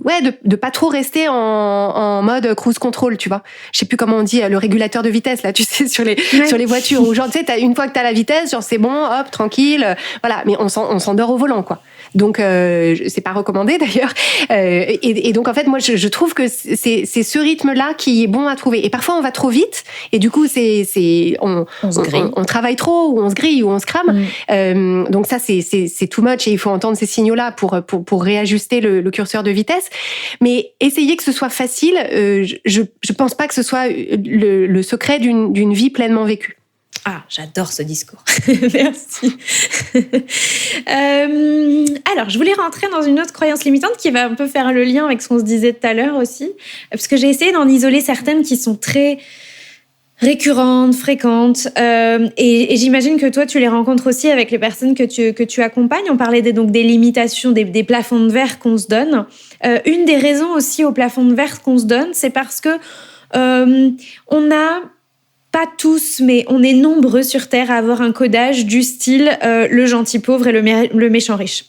[SPEAKER 1] pas trop rester en mode cruise control, tu vois. Je sais plus comment on dit, le régulateur de vitesse là, tu sais, sur les voitures où genre tu sais, une fois que t'as la vitesse, genre c'est bon, hop, tranquille, voilà. Mais on s'endort au volant, quoi. Donc c'est pas recommandé d'ailleurs. Et donc en fait, moi je trouve que c'est ce rythme-là qui est bon à trouver. Et parfois on va trop vite et du coup on travaille trop ou on se grille ou on se crame. Donc ça c'est too much et il faut entendre ces signaux-là pour réajuster le curseur de vitesse. Mais essayer que ce soit facile, je pense pas que ce soit le secret d'une vie pleinement vécue.
[SPEAKER 2] Ah, j'adore ce discours. Merci. Alors, je voulais rentrer dans une autre croyance limitante qui va un peu faire le lien avec ce qu'on se disait tout à l'heure aussi, parce que j'ai essayé d'en isoler certaines qui sont très récurrentes, fréquentes, et j'imagine que toi, tu les rencontres aussi avec les personnes que tu accompagnes. On parlait des limitations, des plafonds de verre qu'on se donne. Une des raisons aussi au plafond de verre qu'on se donne, c'est parce que on a... Pas tous, mais on est nombreux sur Terre à avoir un codage du style le gentil pauvre et le méchant riche.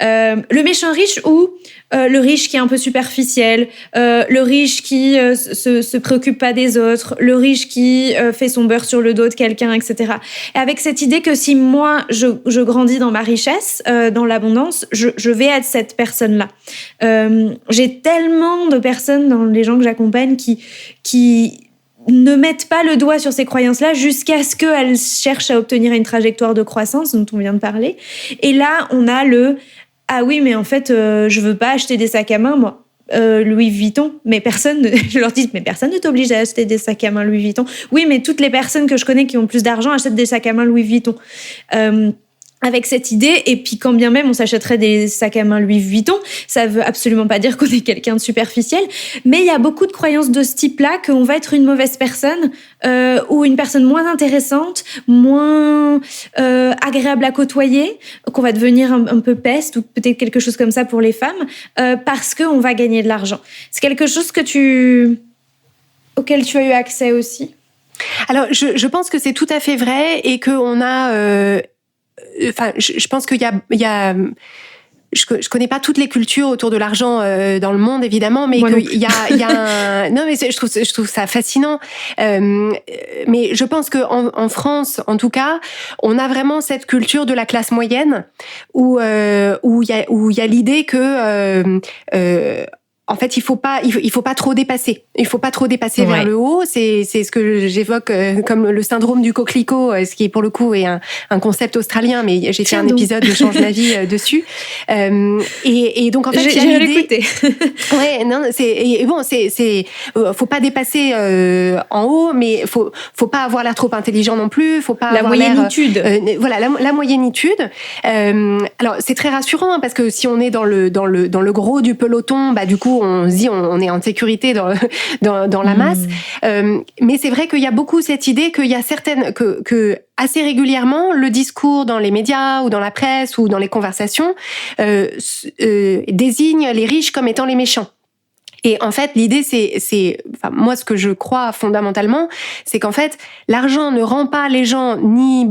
[SPEAKER 2] Le méchant riche ou le riche qui est un peu superficiel, le riche qui se préoccupe pas des autres, le riche qui fait son beurre sur le dos de quelqu'un, etc. Et avec cette idée que si moi, je grandis dans ma richesse, dans l'abondance, je vais être cette personne-là. J'ai tellement de personnes dans les gens que j'accompagne qui ne mettent pas le doigt sur ces croyances-là jusqu'à ce qu'elles cherchent à obtenir une trajectoire de croissance dont on vient de parler. Et là, on a ah oui, mais en fait, je veux pas acheter des sacs à main, moi. Louis Vuitton, mais je leur dis, mais personne ne t'oblige à acheter des sacs à main Louis Vuitton. Oui, mais toutes les personnes que je connais qui ont plus d'argent achètent des sacs à main Louis Vuitton. avec cette idée, et puis quand bien même on s'achèterait des sacs à main Louis Vuitton, ça veut absolument pas dire qu'on est quelqu'un de superficiel, mais il y a beaucoup de croyances de ce type-là, qu'on va être une mauvaise personne, ou une personne moins intéressante, moins agréable à côtoyer, qu'on va devenir un peu peste, ou peut-être quelque chose comme ça pour les femmes, parce qu'on va gagner de l'argent. C'est quelque chose auquel tu as eu accès aussi?
[SPEAKER 1] Alors, je pense que c'est tout à fait vrai, et qu'on a... je pense qu'il y a je connais pas toutes les cultures autour de l'argent dans le monde, évidemment, mais qu'il y a non, mais je trouve ça fascinant. Mais je pense que en France, en tout cas, on a vraiment cette culture de la classe moyenne où il y a l'idée que en fait, il faut pas trop dépasser. Il faut pas trop dépasser vers le haut. C'est ce que j'évoque comme le syndrome du coquelicot, ce qui pour le coup est un concept australien, mais j'ai fait un épisode de Change ma vie dessus. Et donc en fait, il y a l'idée. Ouais, non, faut pas dépasser en haut, mais faut pas avoir l'air trop intelligent non plus. Faut pas
[SPEAKER 2] la
[SPEAKER 1] avoir
[SPEAKER 2] moyennitude.
[SPEAKER 1] Voilà, la moyennitude. Alors c'est très rassurant, hein, parce que si on est dans le gros du peloton, bah du coup on se dit on est en sécurité dans la masse. Mais c'est vrai qu'il y a beaucoup cette idée qu'il y a certaines que assez régulièrement le discours dans les médias ou dans la presse ou dans les conversations désigne les riches comme étant les méchants. Et en fait, l'idée, moi, ce que je crois fondamentalement, c'est qu'en fait, l'argent ne rend pas les gens ni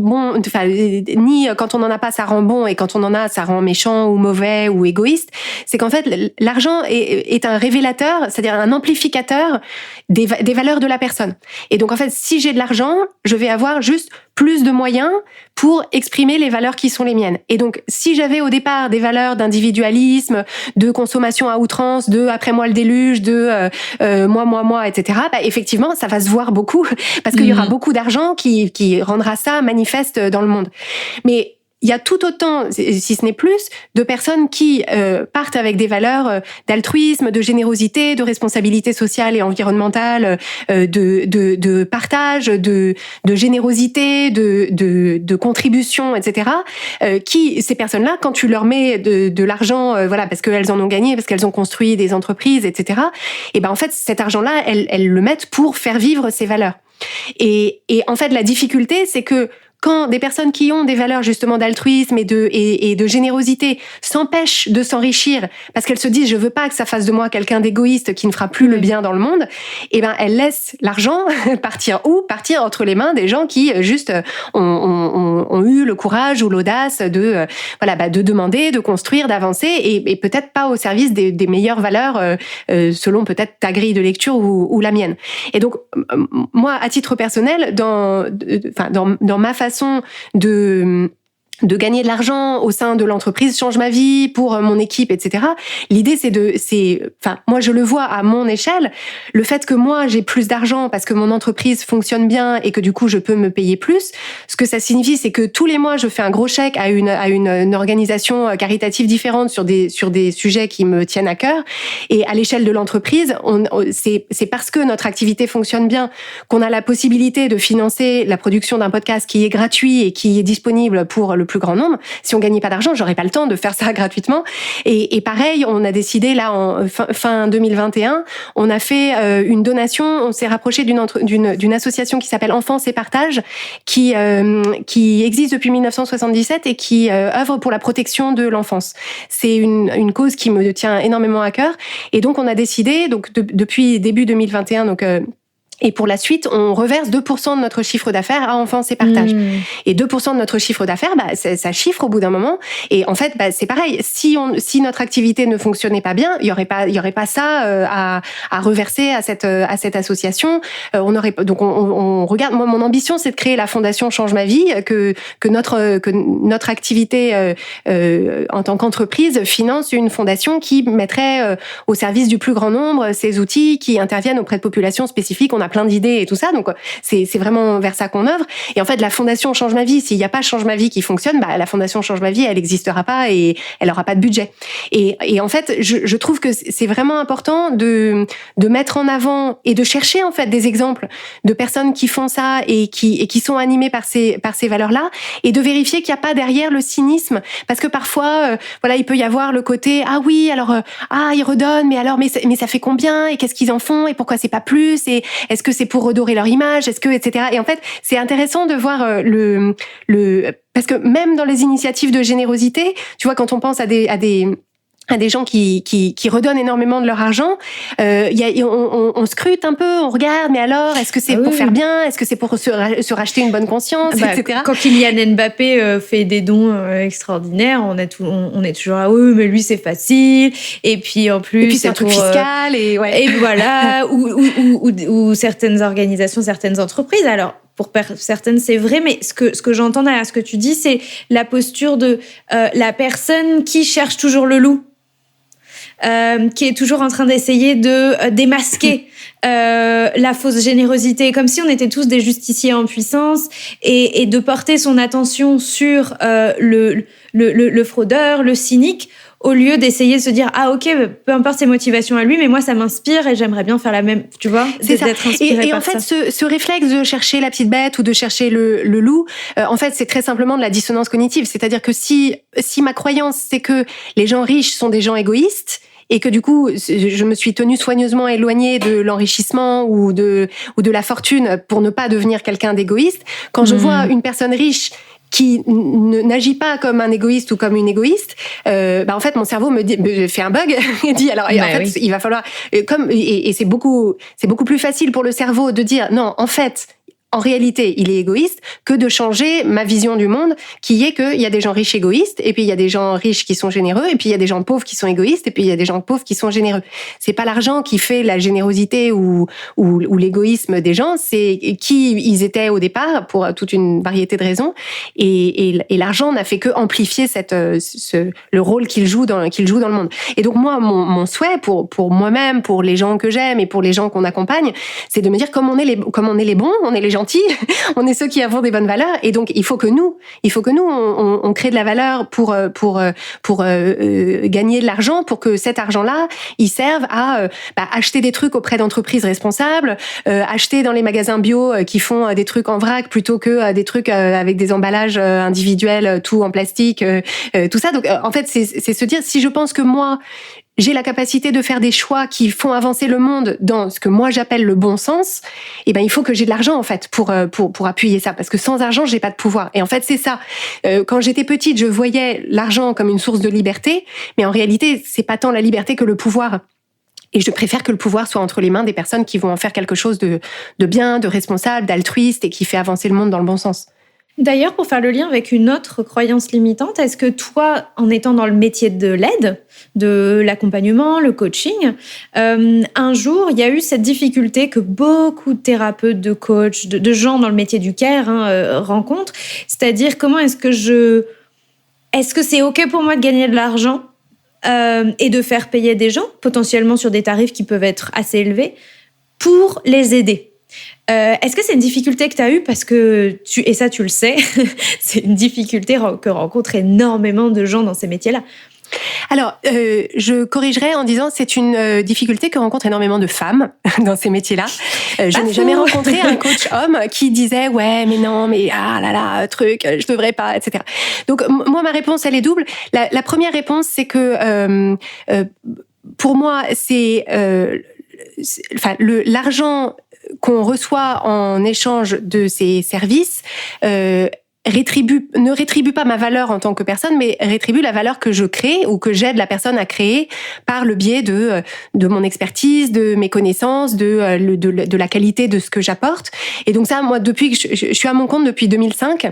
[SPEAKER 1] quand on n'en a pas, ça rend bon, et quand on en a, ça rend méchant ou mauvais ou égoïste. C'est qu'en fait, l'argent est un révélateur, c'est-à-dire un amplificateur des valeurs de la personne. Et donc, en fait, si j'ai de l'argent, je vais avoir juste plus de moyens pour exprimer les valeurs qui sont les miennes. Et donc, si j'avais au départ des valeurs d'individualisme, de consommation à outrance, de après moi le déluge, de moi, etc., bah, effectivement, ça va se voir beaucoup, parce qu'il y aura beaucoup d'argent qui rendra ça manifeste dans le monde. Mais il y a tout autant, si ce n'est plus, de personnes qui partent avec des valeurs d'altruisme, de générosité, de responsabilité sociale et environnementale, de partage, de générosité, de contribution, etc. Ces personnes-là, quand tu leur mets de l'argent, voilà, parce qu'elles en ont gagné, parce qu'elles ont construit des entreprises, etc. Et ben en fait, cet argent-là, elles le mettent pour faire vivre ces valeurs. Et en fait, la difficulté, c'est que quand des personnes qui ont des valeurs justement d'altruisme et de générosité s'empêchent de s'enrichir parce qu'elles se disent je veux pas que ça fasse de moi quelqu'un d'égoïste qui ne fera plus le bien dans le monde, et ben elles laissent l'argent partir entre les mains des gens qui juste ont eu le courage ou l'audace de demander, de construire, d'avancer, et peut-être pas au service des meilleures valeurs selon peut-être ta grille de lecture ou la mienne. Et donc moi, à titre personnel, dans ma façon de gagner de l'argent au sein de l'entreprise Change ma vie pour mon équipe, etc. L'idée, moi, je le vois à mon échelle. Le fait que moi, j'ai plus d'argent parce que mon entreprise fonctionne bien et que du coup, je peux me payer plus. Ce que ça signifie, c'est que tous les mois, je fais un gros chèque à une organisation caritative différente sur des sujets qui me tiennent à cœur. Et à l'échelle de l'entreprise, c'est parce que notre activité fonctionne bien qu'on a la possibilité de financer la production d'un podcast qui est gratuit et qui est disponible pour le plus grand nombre. Si on gagnait pas d'argent, j'aurais pas le temps de faire ça gratuitement. Et pareil, on a décidé là en fin 2021, on a fait une donation. On s'est rapproché d'une association qui s'appelle Enfance et Partage, qui existe depuis 1977 et qui œuvre pour la protection de l'enfance. C'est une cause qui me tient énormément à cœur. Et donc on a décidé, depuis début 2021, et pour la suite, on reverse 2% de notre chiffre d'affaires à Enfance et Partage. Et 2% de notre chiffre d'affaires, ça chiffre au bout d'un moment. Et en fait, c'est pareil. Si notre activité ne fonctionnait pas bien, il y aurait pas ça à reverser à cette association. Donc on regarde. Moi, mon ambition, c'est de créer la fondation Change ma vie, que notre activité en tant qu'entreprise finance une fondation qui mettrait au service du plus grand nombre ces outils qui interviennent auprès de populations spécifiques. On a plein d'idées et tout ça. Donc, c'est vraiment vers ça qu'on œuvre. Et en fait, la fondation Change ma vie, s'il n'y a pas Change ma vie qui fonctionne, la fondation Change ma vie, elle n'existera pas et elle n'aura pas de budget. Et en fait, je trouve que c'est vraiment important de mettre en avant et de chercher en fait des exemples de personnes qui font ça et qui sont animées par ces valeurs-là, et de vérifier qu'il n'y a pas derrière le cynisme, parce que parfois, il peut y avoir le côté ah oui, alors ils redonnent, mais ça fait combien et qu'est-ce qu'ils en font et pourquoi c'est pas plus et est-ce que c'est pour redorer leur image, est-ce que etc. Et en fait, c'est intéressant de voir parce que même dans les initiatives de générosité, tu vois, quand on pense à des gens qui redonnent énormément de leur argent, on scrute un peu, on regarde, mais alors, est-ce que c'est pour faire bien? Est-ce que c'est pour se racheter une bonne conscience, etc.
[SPEAKER 2] Quand Kylian Mbappé fait des dons extraordinaires, on est toujours là, oui, mais lui, c'est facile. Et puis, en plus...
[SPEAKER 1] Et puis, c'est un truc fiscal, et ouais.
[SPEAKER 2] Et voilà, ou certaines organisations, certaines entreprises. Alors, pour certaines, c'est vrai, mais ce que j'entends derrière ce que tu dis, c'est la posture de la personne qui cherche toujours le loup. Qui est toujours en train d'essayer de démasquer la fausse générosité, comme si on était tous des justiciers en puissance, et de porter son attention sur le fraudeur, le cynique, au lieu d'essayer de se dire ah ok, peu importe ses motivations à lui, mais moi ça m'inspire et j'aimerais bien faire la même, tu vois,
[SPEAKER 1] c'est ça.
[SPEAKER 2] D'être inspiré
[SPEAKER 1] et
[SPEAKER 2] par
[SPEAKER 1] en fait
[SPEAKER 2] ça.
[SPEAKER 1] ce réflexe de chercher la petite bête ou de chercher le loup, en fait c'est très simplement de la dissonance cognitive. C'est-à-dire que si ma croyance c'est que les gens riches sont des gens égoïstes, et que du coup, je me suis tenue soigneusement éloignée de l'enrichissement ou de la fortune pour ne pas devenir quelqu'un d'égoïste, quand je vois une personne riche qui n'agit pas comme un égoïste ou comme une égoïste, en fait mon cerveau me fait un bug et dit alors en fait il va falloir et c'est beaucoup plus facile pour le cerveau de dire non, en fait en réalité, il est égoïste, que de changer ma vision du monde, qui est qu'il y a des gens riches égoïstes, et puis il y a des gens riches qui sont généreux, et puis il y a des gens pauvres qui sont égoïstes, et puis il y a des gens pauvres qui sont généreux. C'est pas l'argent qui fait la générosité ou l'égoïsme des gens, c'est qui ils étaient au départ, pour toute une variété de raisons, et l'argent n'a fait que amplifier le rôle qu'il joue dans le monde. Et donc moi, mon souhait pour moi-même, pour les gens que j'aime et pour les gens qu'on accompagne, c'est de me dire comme on est les bons, on est les gentils, on est ceux qui avons des bonnes valeurs, et donc il faut que nous on crée de la valeur pour gagner de l'argent, pour que cet argent-là il serve à acheter des trucs auprès d'entreprises responsables, acheter dans les magasins bio qui font des trucs en vrac plutôt que des trucs avec des emballages individuels, tout en plastique, tout ça. Donc en fait c'est se dire, si je pense que moi j'ai la capacité de faire des choix qui font avancer le monde dans ce que moi j'appelle le bon sens, et il faut que j'ai de l'argent en fait pour appuyer ça, parce que sans argent j'ai pas de pouvoir. Et en fait c'est ça. Quand j'étais petite, je voyais l'argent comme une source de liberté, mais en réalité c'est pas tant la liberté que le pouvoir. Et je préfère que le pouvoir soit entre les mains des personnes qui vont en faire quelque chose de bien, de responsable, d'altruiste et qui fait avancer le monde dans le bon sens.
[SPEAKER 2] D'ailleurs, pour faire le lien avec une autre croyance limitante, est-ce que toi, en étant dans le métier de l'aide, de l'accompagnement, le coaching, un jour, il y a eu cette difficulté que beaucoup de thérapeutes, de coachs, de gens dans le métier du care rencontrent, c'est-à-dire comment est-ce que c'est OK pour moi de gagner de l'argent et de faire payer des gens, potentiellement sur des tarifs qui peuvent être assez élevés, pour les aider? Est-ce que c'est une difficulté que tu as eue? Parce que, et ça tu le sais, c'est une difficulté que rencontrent énormément de gens dans ces métiers-là.
[SPEAKER 1] Alors, je corrigerais en disant c'est une difficulté que rencontrent énormément de femmes dans ces métiers-là. Je n'ai jamais rencontré un coach homme qui disait ouais mais non mais ah là là truc je devrais pas, etc. Donc moi ma réponse elle est double. La première réponse c'est que pour moi c'est l'argent qu'on reçoit en échange de ces services ne rétribue pas ma valeur en tant que personne, mais rétribue la valeur que je crée ou que j'aide la personne à créer par le biais de mon expertise, de mes connaissances, de la qualité de ce que j'apporte. Et donc ça, moi, depuis que je suis à mon compte depuis 2005,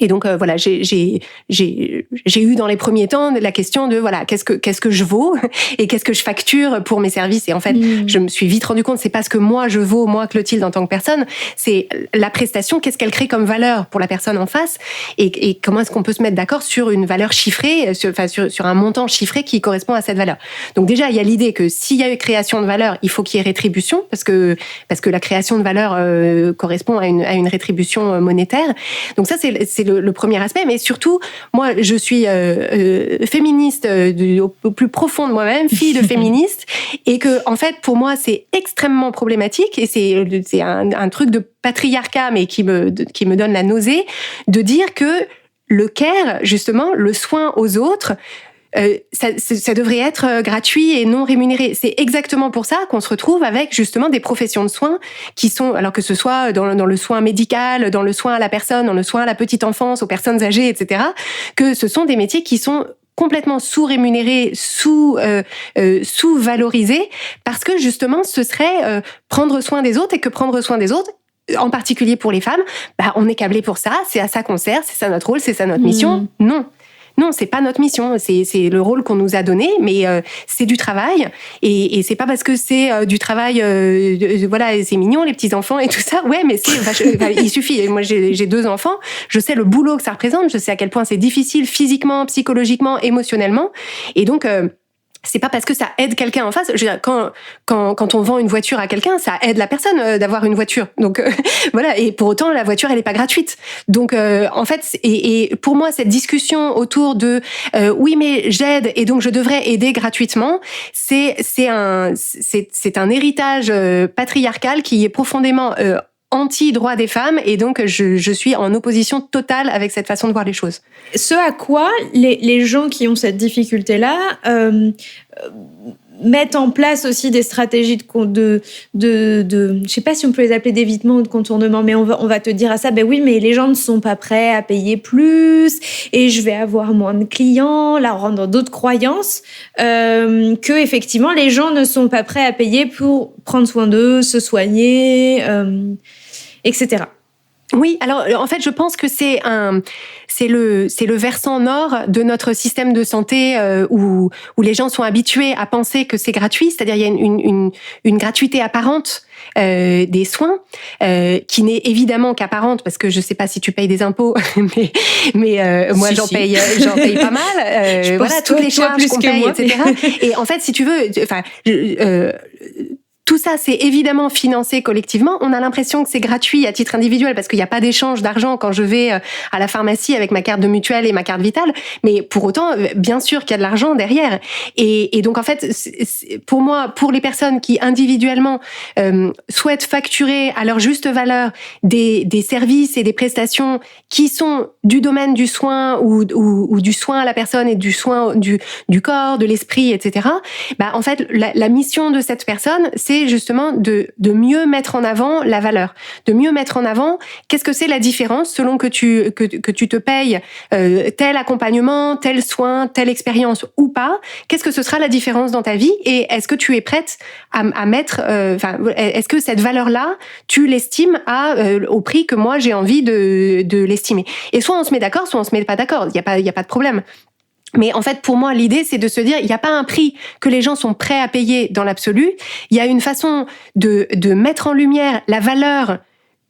[SPEAKER 1] Et donc voilà, j'ai eu dans les premiers temps la question de voilà, qu'est-ce que je vaux et qu'est-ce que je facture pour mes services. Et en fait, je me suis vite rendu compte, c'est pas ce que moi je vaux, moi Clotilde en tant que personne, c'est la prestation, qu'est-ce qu'elle crée comme valeur pour la personne en face, et comment est-ce qu'on peut se mettre d'accord sur une valeur chiffrée, sur un montant chiffré qui correspond à cette valeur. Donc déjà, il y a l'idée que s'il y a eu création de valeur, il faut qu'il y ait rétribution, parce que la création de valeur correspond à une rétribution monétaire. Donc ça, c'est le premier aspect, mais surtout, moi, je suis féministe au plus profond de moi-même, fille de féministe, et que, en fait, pour moi, c'est extrêmement problématique, et c'est un truc de patriarcat, mais qui me donne la nausée, de dire que le care, justement, le soin aux autres, ça devrait être gratuit et non rémunéré. C'est exactement pour ça qu'on se retrouve avec justement des professions de soins qui sont, alors que ce soit dans le soin médical, dans le soin à la personne, dans le soin à la petite enfance, aux personnes âgées, etc., que ce sont des métiers qui sont complètement sous-rémunérés, sous-valorisés, parce que justement, ce serait prendre soin des autres, et que prendre soin des autres, en particulier pour les femmes, on est câblé pour ça, c'est à ça qu'on sert, c'est ça notre rôle, c'est ça notre mission. Non, c'est pas notre mission, c'est le rôle qu'on nous a donné, mais c'est du travail, et c'est pas parce que c'est du travail, voilà, c'est mignon les petits enfants et tout ça. Ouais, mais il suffit. Moi, j'ai 2 enfants, je sais le boulot que ça représente, je sais à quel point c'est difficile physiquement, psychologiquement, émotionnellement, et donc c'est pas parce que ça aide quelqu'un en face. Je veux dire, quand on vend une voiture à quelqu'un, ça aide la personne d'avoir une voiture. Donc voilà. Et pour autant, la voiture, elle est pas gratuite. Donc en fait, et pour moi, cette discussion autour de oui, mais j'aide et donc je devrais aider gratuitement, c'est un héritage patriarcal qui est profondément anti-droit des femmes, et donc je suis en opposition totale avec cette façon de voir les choses.
[SPEAKER 2] Ce à quoi les gens qui ont cette difficulté-là mettent en place aussi des stratégies de je sais pas si on peut les appeler d'évitement ou de contournement, mais on va te dire à ça, ben oui, mais les gens ne sont pas prêts à payer plus, et je vais avoir moins de clients, là on rentre dans d'autres croyances, que effectivement les gens ne sont pas prêts à payer pour prendre soin d'eux, se soigner, etc.
[SPEAKER 1] Oui, alors en fait, je pense que c'est le versant nord de notre système de santé où les gens sont habitués à penser que c'est gratuit, c'est-à-dire il y a une gratuité apparente des soins qui n'est évidemment qu'apparente, parce que je sais pas si tu payes des impôts, mais moi j'en paye pas mal. Voilà, toutes les charges qu'on paye, etc. Et en fait, si tu veux, tout ça, c'est évidemment financé collectivement. On a l'impression que c'est gratuit à titre individuel parce qu'il n'y a pas d'échange d'argent quand je vais à la pharmacie avec ma carte de mutuelle et ma carte vitale. Mais pour autant, bien sûr qu'il y a de l'argent derrière. Et donc, en fait, pour moi, pour les personnes qui individuellement souhaitent facturer à leur juste valeur des services et des prestations qui sont du domaine du soin ou du soin à la personne et du soin du corps, de l'esprit, etc., en fait, la mission de cette personne, c'est justement de mieux mettre en avant la valeur, de mieux mettre en avant qu'est-ce que c'est la différence selon que tu te payes tel accompagnement, tel soin, telle expérience ou pas. Qu'est-ce que ce sera la différence dans ta vie, et est-ce que tu es prête à mettre, est-ce que cette valeur-là, tu l'estimes au prix que moi j'ai envie de l'estimer. Et soit on se met d'accord, soit on se met pas d'accord. Il y a pas de problème. Mais en fait, pour moi, l'idée, c'est de se dire, il n'y a pas un prix que les gens sont prêts à payer dans l'absolu. Il y a une façon de mettre en lumière la valeur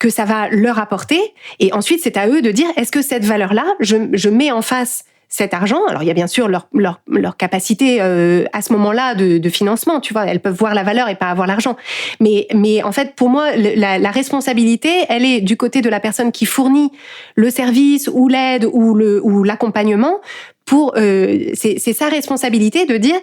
[SPEAKER 1] que ça va leur apporter. Et ensuite, c'est à eux de dire, est-ce que cette valeur-là, je mets en face cet argent. Alors, il y a bien sûr leur capacité à ce moment-là de financement, tu vois. Elles peuvent voir la valeur et pas avoir l'argent. Mais en fait, pour moi, la responsabilité, elle est du côté de la personne qui fournit le service ou l'aide ou l'accompagnement. C'est sa responsabilité de dire,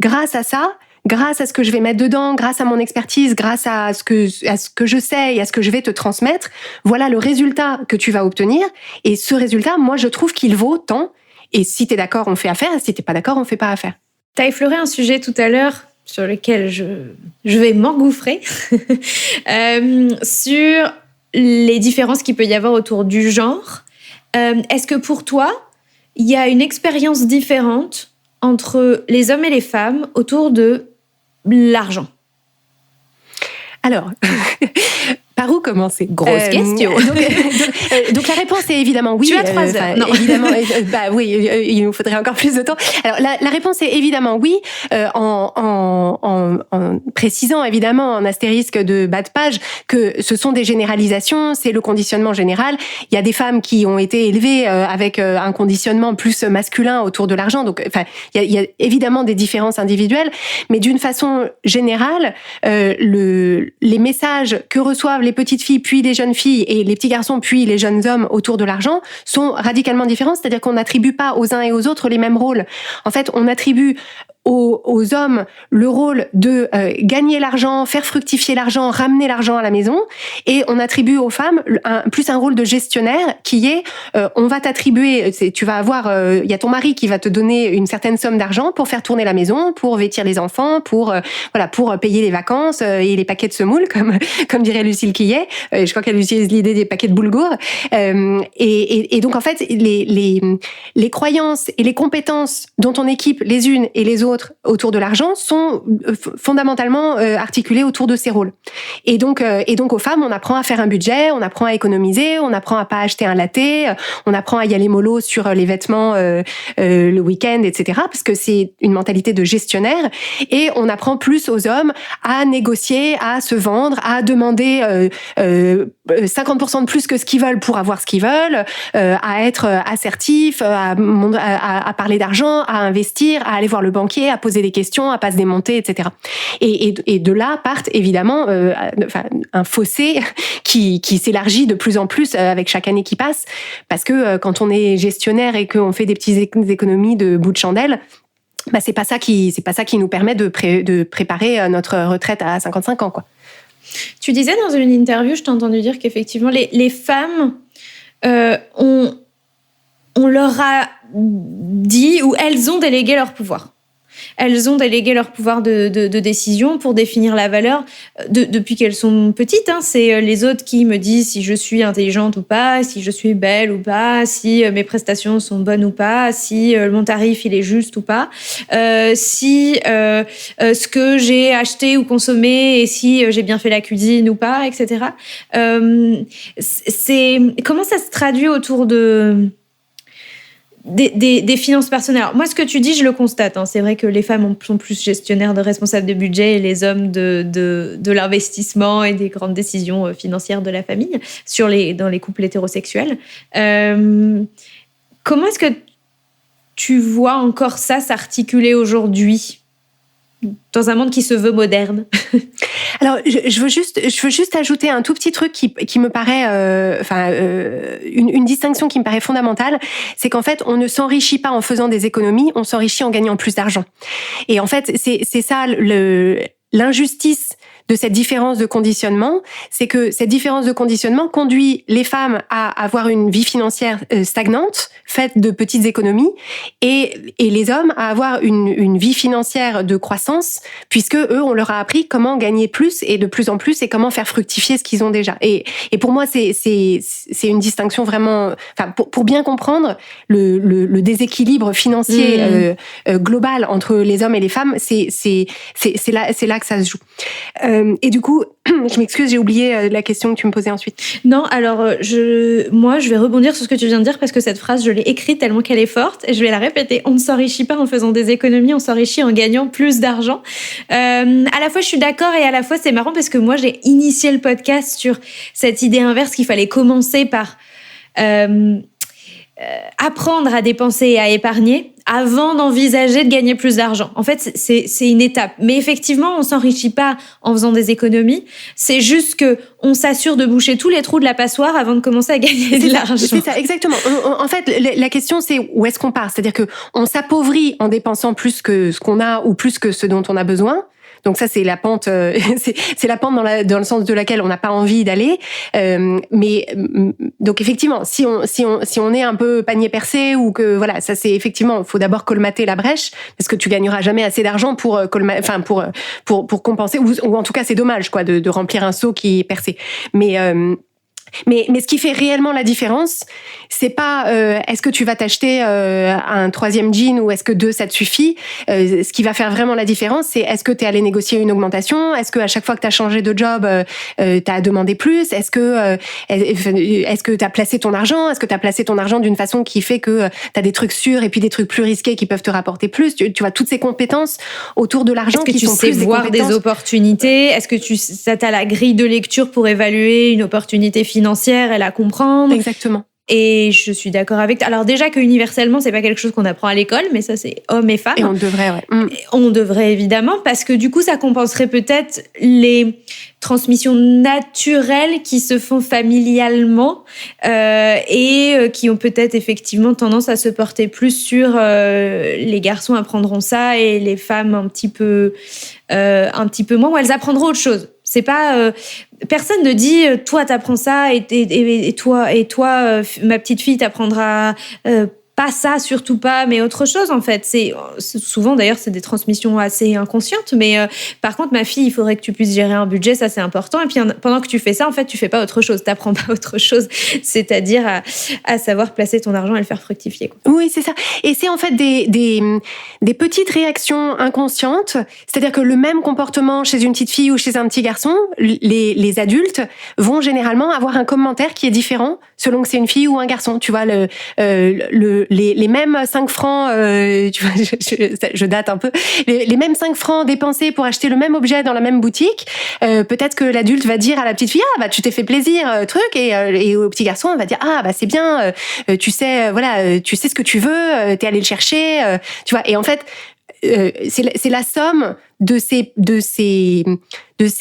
[SPEAKER 1] grâce à ça, grâce à ce que je vais mettre dedans, grâce à mon expertise, grâce à ce que je sais et à ce que je vais te transmettre, voilà le résultat que tu vas obtenir. Et ce résultat, moi, je trouve qu'il vaut tant. Et si t'es d'accord, on fait affaire. Si t'es pas d'accord, on fait pas affaire.
[SPEAKER 2] T'as effleuré un sujet tout à l'heure sur lequel je vais m'engouffrer sur les différences qu'il peut y avoir autour du genre. Est-ce que pour toi, il y a une expérience différente entre les hommes et les femmes autour de l'argent?
[SPEAKER 1] Alors, Par où commencer?
[SPEAKER 2] Grosse question.
[SPEAKER 1] Donc la réponse est évidemment oui.
[SPEAKER 2] Tu as 3 heures. Non.
[SPEAKER 1] Évidemment, oui, il nous faudrait encore plus de temps. Alors la réponse est évidemment oui, en précisant évidemment en astérisque de bas de page que ce sont des généralisations, c'est le conditionnement général. Il y a des femmes qui ont été élevées avec un conditionnement plus masculin autour de l'argent. Donc, enfin, il y a évidemment des différences individuelles, mais d'une façon générale, les messages que reçoivent les petites filles, puis les jeunes filles, et les petits garçons, puis les jeunes hommes autour de l'argent, sont radicalement différents. C'est-à-dire qu'on n'attribue pas aux uns et aux autres les mêmes rôles. En fait, on attribue aux hommes le rôle de gagner l'argent, faire fructifier l'argent, ramener l'argent à la maison, et on attribue aux femmes plus un rôle de gestionnaire qui est on va t'attribuer, tu vas avoir, il y a ton mari qui va te donner une certaine somme d'argent pour faire tourner la maison, pour vêtir les enfants, pour payer les vacances et les paquets de semoule, comme dirait Lucille Quillet. Je crois qu'elle utilise l'idée des paquets de boulgour. Et donc en fait les croyances et les compétences dont on équipe les unes et les autres autour de l'argent sont fondamentalement articulés autour de ces rôles. Et donc aux femmes, on apprend à faire un budget, on apprend à économiser, on apprend à pas acheter un latte, on apprend à y aller mollo sur les vêtements le week-end, etc. Parce que c'est une mentalité de gestionnaire. Et on apprend plus aux hommes à négocier, à se vendre, à demander 50% de plus que ce qu'ils veulent pour avoir ce qu'ils veulent, à être assertif, à parler d'argent, à investir, à aller voir le banquier, à poser des questions, à pas se démonter, etc. Et de là partent évidemment un fossé qui s'élargit de plus en plus avec chaque année qui passe, parce que quand on est gestionnaire et qu'on fait des petites économies de bout de chandelle, c'est pas ça qui nous permet de préparer notre retraite à 55 ans, quoi.
[SPEAKER 2] Tu disais dans une interview, je t'ai entendu dire qu'effectivement les femmes on leur a dit, ou elles ont délégué leur pouvoir. Elles ont délégué leur pouvoir de décision pour définir la valeur depuis qu'elles sont petites. C'est les autres qui me disent si je suis intelligente ou pas, si je suis belle ou pas, si mes prestations sont bonnes ou pas, si mon tarif il est juste ou pas, si ce que j'ai acheté ou consommé et si j'ai bien fait la cuisine ou pas, etc. Comment ça se traduit autour des finances personnelles. Alors, moi, ce que tu dis, je le constate. C'est vrai que les femmes sont plus gestionnaires de responsables de budget et les hommes de l'investissement et des grandes décisions financières de la famille dans les couples hétérosexuels. Comment est-ce que tu vois encore ça s'articuler aujourd'hui dans un monde qui se veut moderne?
[SPEAKER 1] Alors, je veux juste ajouter un tout petit truc qui me paraît, une distinction qui me paraît fondamentale, c'est qu'en fait, on ne s'enrichit pas en faisant des économies, on s'enrichit en gagnant plus d'argent. Et en fait, c'est ça l'injustice de cette différence de conditionnement, c'est que cette différence de conditionnement conduit les femmes à avoir une vie financière stagnante, faite de petites économies, et les hommes à avoir une vie financière de croissance, puisque eux, on leur a appris comment gagner plus et de plus en plus et comment faire fructifier ce qu'ils ont déjà. Et pour moi, c'est une distinction vraiment, pour bien comprendre le déséquilibre financier global entre les hommes et les femmes, c'est là que ça se joue. Et du coup, je m'excuse, j'ai oublié la question que tu me posais ensuite.
[SPEAKER 2] Non, alors moi, je vais rebondir sur ce que tu viens de dire parce que cette phrase, je l'ai écrite tellement qu'elle est forte et je vais la répéter. On ne s'enrichit pas en faisant des économies, on s'enrichit en gagnant plus d'argent. À la fois, je suis d'accord et à la fois, c'est marrant parce que moi, j'ai initié le podcast sur cette idée inverse qu'il fallait commencer par apprendre à dépenser et à épargner avant d'envisager de gagner plus d'argent. En fait, c'est une étape. Mais effectivement, on s'enrichit pas en faisant des économies. C'est juste que on s'assure de boucher tous les trous de la passoire avant de commencer à gagner de l'argent.
[SPEAKER 1] C'est ça, exactement. En fait, la question, c'est où est-ce qu'on part? C'est-à-dire que on s'appauvrit en dépensant plus que ce qu'on a ou plus que ce dont on a besoin. Donc ça, c'est la pente, c'est la pente dans le sens de laquelle on n'a pas envie d'aller. Mais donc effectivement, si on est un peu panier percé ou que voilà, ça c'est effectivement, il faut d'abord colmater la brèche parce que tu gagneras jamais assez d'argent pour compenser ou en tout cas c'est dommage quoi de remplir un seau qui est percé. Mais Mais ce qui fait réellement la différence, c'est pas est-ce que tu vas t'acheter un 3e jean ou est-ce que 2 ça te suffit. Ce qui va faire vraiment la différence, c'est est-ce que tu es allé négocier une augmentation, est-ce que à chaque fois que tu as changé de job, tu as demandé plus, est-ce que tu as placé ton argent, est-ce que tu as placé ton argent d'une façon qui fait que tu as des trucs sûrs et puis des trucs plus risqués qui peuvent te rapporter plus. Tu vois toutes ces compétences autour de l'argent qui sont plus des compétences.
[SPEAKER 2] Est-ce que tu sais voir des opportunités? Est-ce que tu as la grille de lecture pour évaluer une opportunité financière et la comprendre?
[SPEAKER 1] Exactement.
[SPEAKER 2] Et je suis d'accord avec toi. Alors déjà que universellement, c'est pas quelque chose qu'on apprend à l'école, mais ça c'est hommes et femmes.
[SPEAKER 1] Et on devrait, ouais.
[SPEAKER 2] On devrait évidemment, parce que du coup, ça compenserait peut-être les transmissions naturelles qui se font familialement et qui ont peut-être effectivement tendance à se porter plus sur les garçons apprendront ça et les femmes un petit peu moins, ou elles apprendront autre chose. C'est pas personne ne dit toi t'apprends ça et toi ma petite fille t'apprendra pas ça, surtout pas, mais autre chose en fait. C'est souvent d'ailleurs c'est des transmissions assez inconscientes, mais par contre ma fille, il faudrait que tu puisses gérer un budget, ça c'est important. Et puis pendant que tu fais ça, en fait, tu fais pas autre chose, t'apprends pas autre chose, c'est-à-dire à savoir placer ton argent et le faire fructifier, quoi.
[SPEAKER 1] Oui, c'est ça. Et c'est en fait des petites réactions inconscientes, c'est-à-dire que le même comportement chez une petite fille ou chez un petit garçon, les adultes vont généralement avoir un commentaire qui est différent selon que c'est une fille ou un garçon. Tu vois les mêmes 5 francs, tu vois, je date un peu, les mêmes 5 francs dépensés pour acheter le même objet dans la même boutique, peut-être que l'adulte va dire à la petite fille, ah bah tu t'es fait plaisir, truc, et au petit garçon on va dire, ah bah c'est bien, tu sais, voilà, tu sais ce que tu veux, t'es allé le chercher, tu vois, et en fait, c'est la somme de ces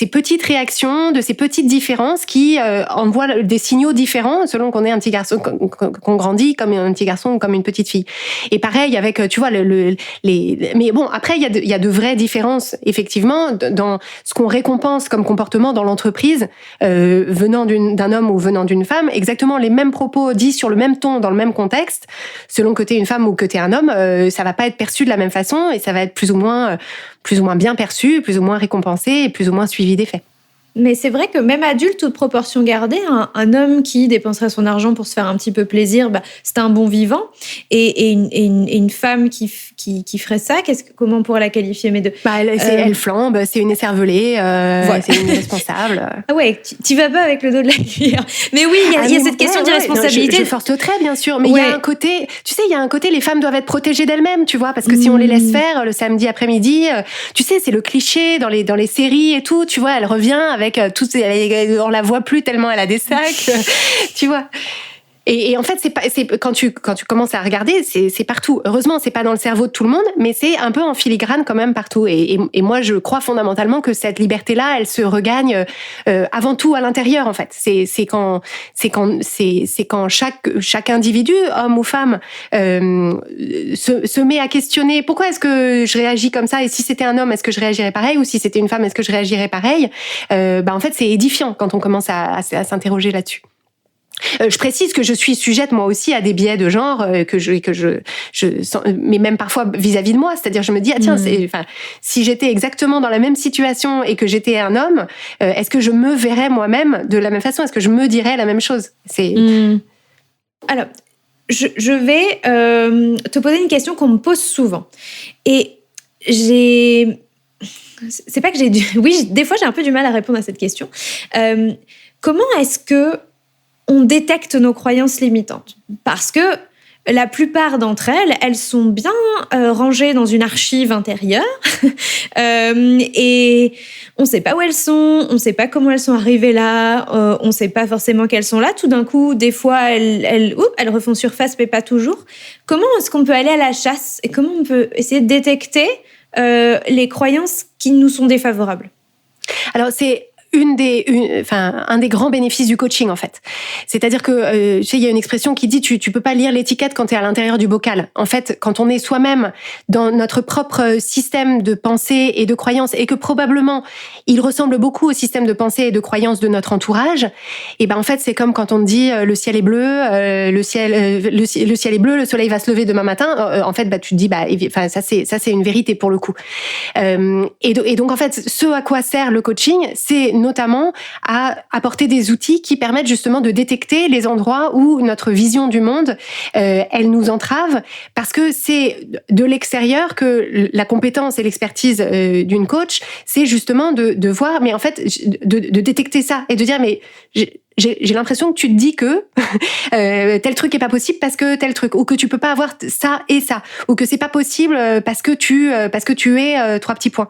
[SPEAKER 1] petites réactions, de ces petites différences qui envoient des signaux différents selon qu'on est un petit garçon, qu'on grandit comme un petit garçon ou comme une petite fille. Et pareil avec, tu vois, mais bon, après il y a de vraies différences effectivement dans ce qu'on récompense comme comportement dans l'entreprise venant d'un homme ou venant d'une femme. Exactement les mêmes propos dits sur le même ton dans le même contexte, selon que t'es une femme ou que t'es un homme, ça va pas être perçu de la même façon et ça va être plus ou moins bien perçu, plus ou moins récompensé et plus ou moins suivi d'effet.
[SPEAKER 2] Mais c'est vrai que même adulte, toute proportion gardée, un homme qui dépenserait son argent pour se faire un petit peu plaisir, bah, c'est un bon vivant. Et une femme qui ferait ça, comment on pourrait la qualifier, mais
[SPEAKER 1] elle flambe, c'est une écervelée, voilà. C'est une irresponsable.
[SPEAKER 2] Ah ouais, tu vas pas avec le dos de la cuillère. Mais oui, il y a cette question d'irresponsabilité.
[SPEAKER 1] Je force le trait, bien sûr, mais il y a un côté, tu sais, les femmes doivent être protégées d'elles-mêmes, tu vois, parce que si on les laisse faire le samedi après-midi, tu sais, c'est le cliché dans les séries et tout, tu vois, elle revient avec on la voit plus tellement elle a des sacs, tu vois. Et en fait, c'est quand tu commences à regarder, c'est partout. Heureusement, c'est pas dans le cerveau de tout le monde, mais c'est un peu en filigrane quand même partout. Et moi, je crois fondamentalement que cette liberté-là, elle se regagne avant tout à l'intérieur. En fait, c'est quand chaque individu, homme ou femme, se met à questionner pourquoi est-ce que je réagis comme ça, et si c'était un homme, est-ce que je réagirais pareil, ou si c'était une femme, est-ce que je réagirais pareil. En fait, c'est édifiant quand on commence à s'interroger là-dessus. Je précise que je suis sujette moi aussi à des biais de genre que je sens, mais même parfois vis-à-vis de moi, c'est-à-dire je me dis si j'étais exactement dans la même situation et que j'étais un homme, est-ce que je me verrais moi-même de la même façon, est-ce que je me dirais la même chose?
[SPEAKER 2] Alors je vais te poser une question qu'on me pose souvent, et c'est pas que des fois j'ai un peu du mal à répondre à cette question. Comment est-ce que on détecte nos croyances limitantes? Parce que la plupart d'entre elles sont bien rangées dans une archive intérieure et on ne sait pas où elles sont, on ne sait pas comment elles sont arrivées là, on ne sait pas forcément qu'elles sont là. Tout d'un coup, des fois, elles refont surface, mais pas toujours. Comment est-ce qu'on peut aller à la chasse et comment on peut essayer de détecter les croyances qui nous sont défavorables?
[SPEAKER 1] Alors, c'est un des grands bénéfices du coaching, en fait. C'est-à-dire que, tu sais, il y a une expression qui dit tu peux pas lire l'étiquette quand tu es à l'intérieur du bocal. En fait, quand on est soi-même dans notre propre système de pensée et de croyances, et que probablement il ressemble beaucoup au système de pensée et de croyances de notre entourage, et en fait, c'est comme quand on te dit le ciel est bleu, le ciel est bleu, le soleil va se lever demain matin. En fait, tu te dis ça c'est une vérité pour le coup. Et donc en fait, ce à quoi sert le coaching, c'est notamment à apporter des outils qui permettent justement de détecter les endroits où notre vision du monde, elle nous entrave, parce que c'est de l'extérieur que la compétence et l'expertise d'une coach, c'est justement de voir, mais en fait, de détecter ça et de dire, mais j'ai l'impression que tu te dis que tel truc est pas possible parce que tel truc, ou que tu peux pas avoir ça et ça, ou que c'est pas possible parce que tu es 3 petits points.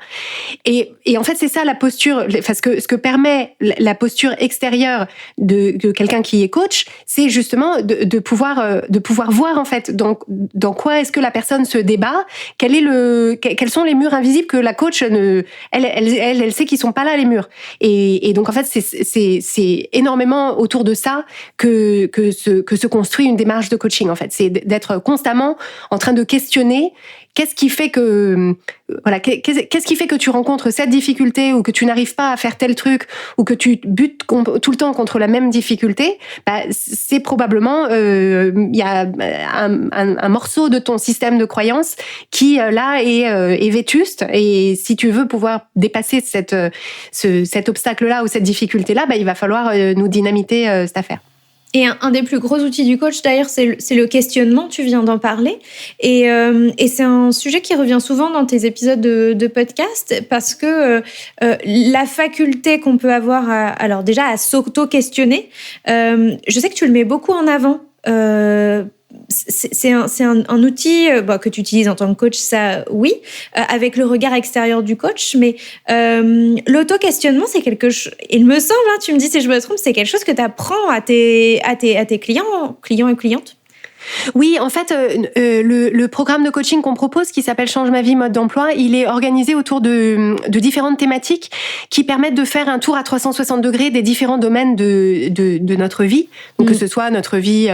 [SPEAKER 1] Et en fait, c'est ça la posture, parce que ce que permet la posture extérieure de quelqu'un qui est coach, c'est justement de pouvoir voir en fait dans quoi est-ce que la personne se débat, quels sont les murs invisibles que la coach elle sait qu'ils sont pas là, les murs. Et donc en fait, c'est énormément autour de ça que se construit une démarche de coaching, en fait. C'est d'être constamment en train de questionner qu'est-ce qui fait que tu rencontres cette difficulté, ou que tu n'arrives pas à faire tel truc, ou que tu butes tout le temps contre la même difficulté. C'est probablement il y a un morceau de ton système de croyances qui là est vétuste, et si tu veux pouvoir dépasser cet obstacle-là ou cette difficulté-là, il va falloir nous dynamiter cette affaire.
[SPEAKER 2] Et un des plus gros outils du coach, d'ailleurs, c'est le questionnement, tu viens d'en parler. Et c'est un sujet qui revient souvent dans tes épisodes de podcast, parce que la faculté qu'on peut avoir alors déjà à s'auto-questionner, je sais que tu le mets beaucoup en avant. C'est un outil que tu utilises en tant que coach, ça oui, avec le regard extérieur du coach, mais l'auto-questionnement, c'est quelque chose, il me semble, tu me dis si je me trompe, c'est quelque chose que tu apprends à tes clients et clientes.
[SPEAKER 1] Oui, en fait, le programme de coaching qu'on propose, qui s'appelle Change ma vie, mode d'emploi, il est organisé autour de différentes thématiques qui permettent de faire un tour à 360 degrés des différents domaines de notre vie. Donc, que ce soit notre vie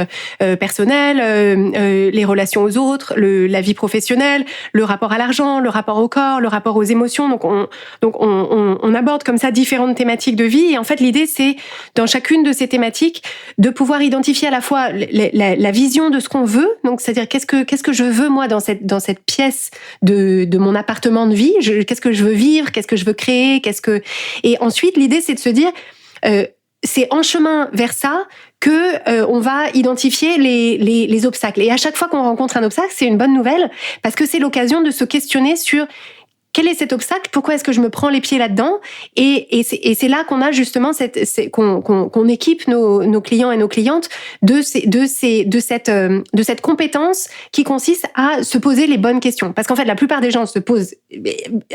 [SPEAKER 1] personnelle, les relations aux autres, la vie professionnelle, le rapport à l'argent, le rapport au corps, le rapport aux émotions. Donc, on aborde comme ça différentes thématiques de vie. Et en fait, l'idée, c'est, dans chacune de ces thématiques, de pouvoir identifier à la fois la vision de ce qu'on veut, donc c'est-à-dire qu'est-ce que je veux moi dans cette pièce de mon appartement de vie, qu'est-ce que je veux vivre, qu'est-ce que je veux créer, et ensuite l'idée c'est de se dire c'est en chemin vers ça que on va identifier les obstacles, et à chaque fois qu'on rencontre un obstacle, c'est une bonne nouvelle, parce que c'est l'occasion de se questionner sur quel est cet obstacle? Pourquoi est-ce que je me prends les pieds là-dedans? Et c'est là qu'on a justement qu'on équipe nos clients et nos clientes de cette compétence qui consiste à se poser les bonnes questions. Parce qu'en fait, la plupart des gens se posent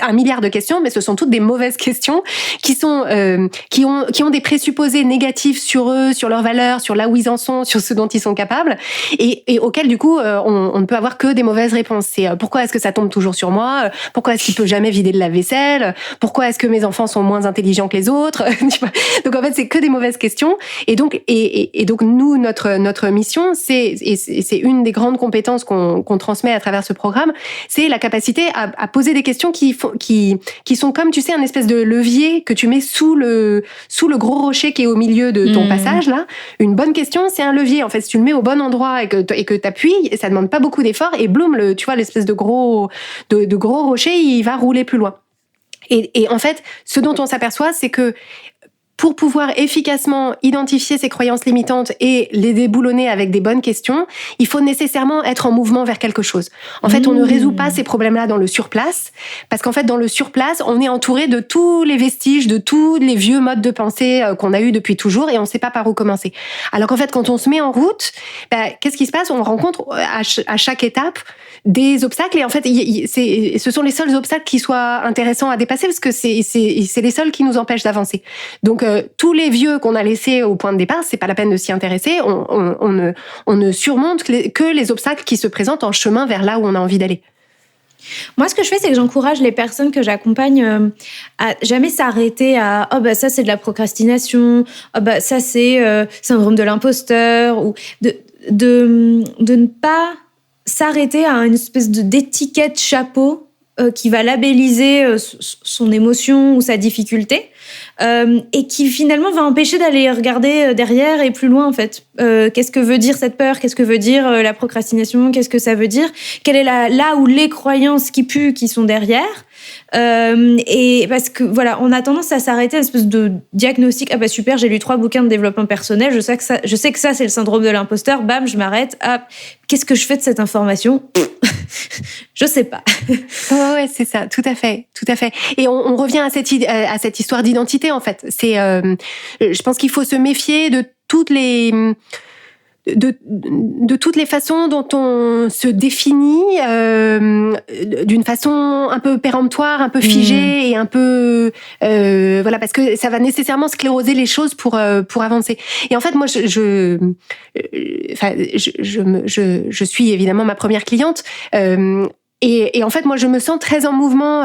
[SPEAKER 1] 1 milliard de questions, mais ce sont toutes des mauvaises questions qui ont des présupposés négatifs sur eux, sur leurs valeurs, sur là où ils en sont, sur ce dont ils sont capables, et auxquels du coup on ne peut avoir que des mauvaises réponses. C'est pourquoi est-ce que ça tombe toujours sur moi? Pourquoi est-ce qu'il peut jamais vider de la vaisselle? Pourquoi est-ce que mes enfants sont moins intelligents que les autres? Donc en fait, c'est que des mauvaises questions. Et donc nous, notre mission, c'est une des grandes compétences qu'on transmet à travers ce programme, c'est la capacité à poser des questions qui sont comme, tu sais, un espèce de levier que tu mets sous le gros rocher qui est au milieu de ton passage là. Une bonne question, c'est un levier. En fait, si tu le mets au bon endroit et que t'appuies, ça demande pas beaucoup d'efforts, et bloom, tu vois, l'espèce de gros rocher, il va rouler plus loin. Et en fait, ce dont on s'aperçoit, c'est que pour pouvoir efficacement identifier ces croyances limitantes et les déboulonner avec des bonnes questions, il faut nécessairement être en mouvement vers quelque chose. En fait, on ne résout pas ces problèmes-là dans le surplace, parce qu'en fait, dans le surplace, on est entouré de tous les vestiges, de tous les vieux modes de pensée qu'on a eu depuis toujours, et on ne sait pas par où commencer. Alors qu'en fait, quand on se met en route, qu'est-ce qui se passe? On rencontre à chaque étape des obstacles, et en fait, ce sont les seuls obstacles qui soient intéressants à dépasser, parce que c'est les seuls qui nous empêchent d'avancer. Donc, tous les vieux qu'on a laissés au point de départ, c'est pas la peine de s'y intéresser. On ne surmonte que les obstacles qui se présentent en chemin vers là où on a envie d'aller.
[SPEAKER 2] Moi, ce que je fais, c'est que j'encourage les personnes que j'accompagne à jamais s'arrêter à ça c'est de la procrastination, ça c'est syndrome de l'imposteur, ou de ne pas s'arrêter à une espèce d'étiquette chapeau qui va labelliser son émotion ou sa difficulté, et qui finalement va empêcher d'aller regarder derrière et plus loin en fait. Qu'est-ce que veut dire cette peur ? Qu'est-ce que veut dire la procrastination ? Qu'est-ce que ça veut dire ? Quelle est là où les croyances qui puent qui sont derrière ? Et parce que voilà, on a tendance à s'arrêter à une espèce de diagnostic. Ah bah super, j'ai lu 3 bouquins de développement personnel, je sais que ça c'est le syndrome de l'imposteur. Bam, je m'arrête. Ah, qu'est-ce que je fais de cette information ? Je sais pas.
[SPEAKER 1] Ouais, c'est ça, tout à fait. Et on revient à cette histoire d'identité en fait. Je pense qu'il faut se méfier de toutes les façons dont on se définit, d'une façon un peu péremptoire, un peu figée et un peu voilà, parce que ça va nécessairement scléroser les choses pour avancer. Et en fait, moi, je suis évidemment ma première cliente. Et en fait, moi, je me sens très en mouvement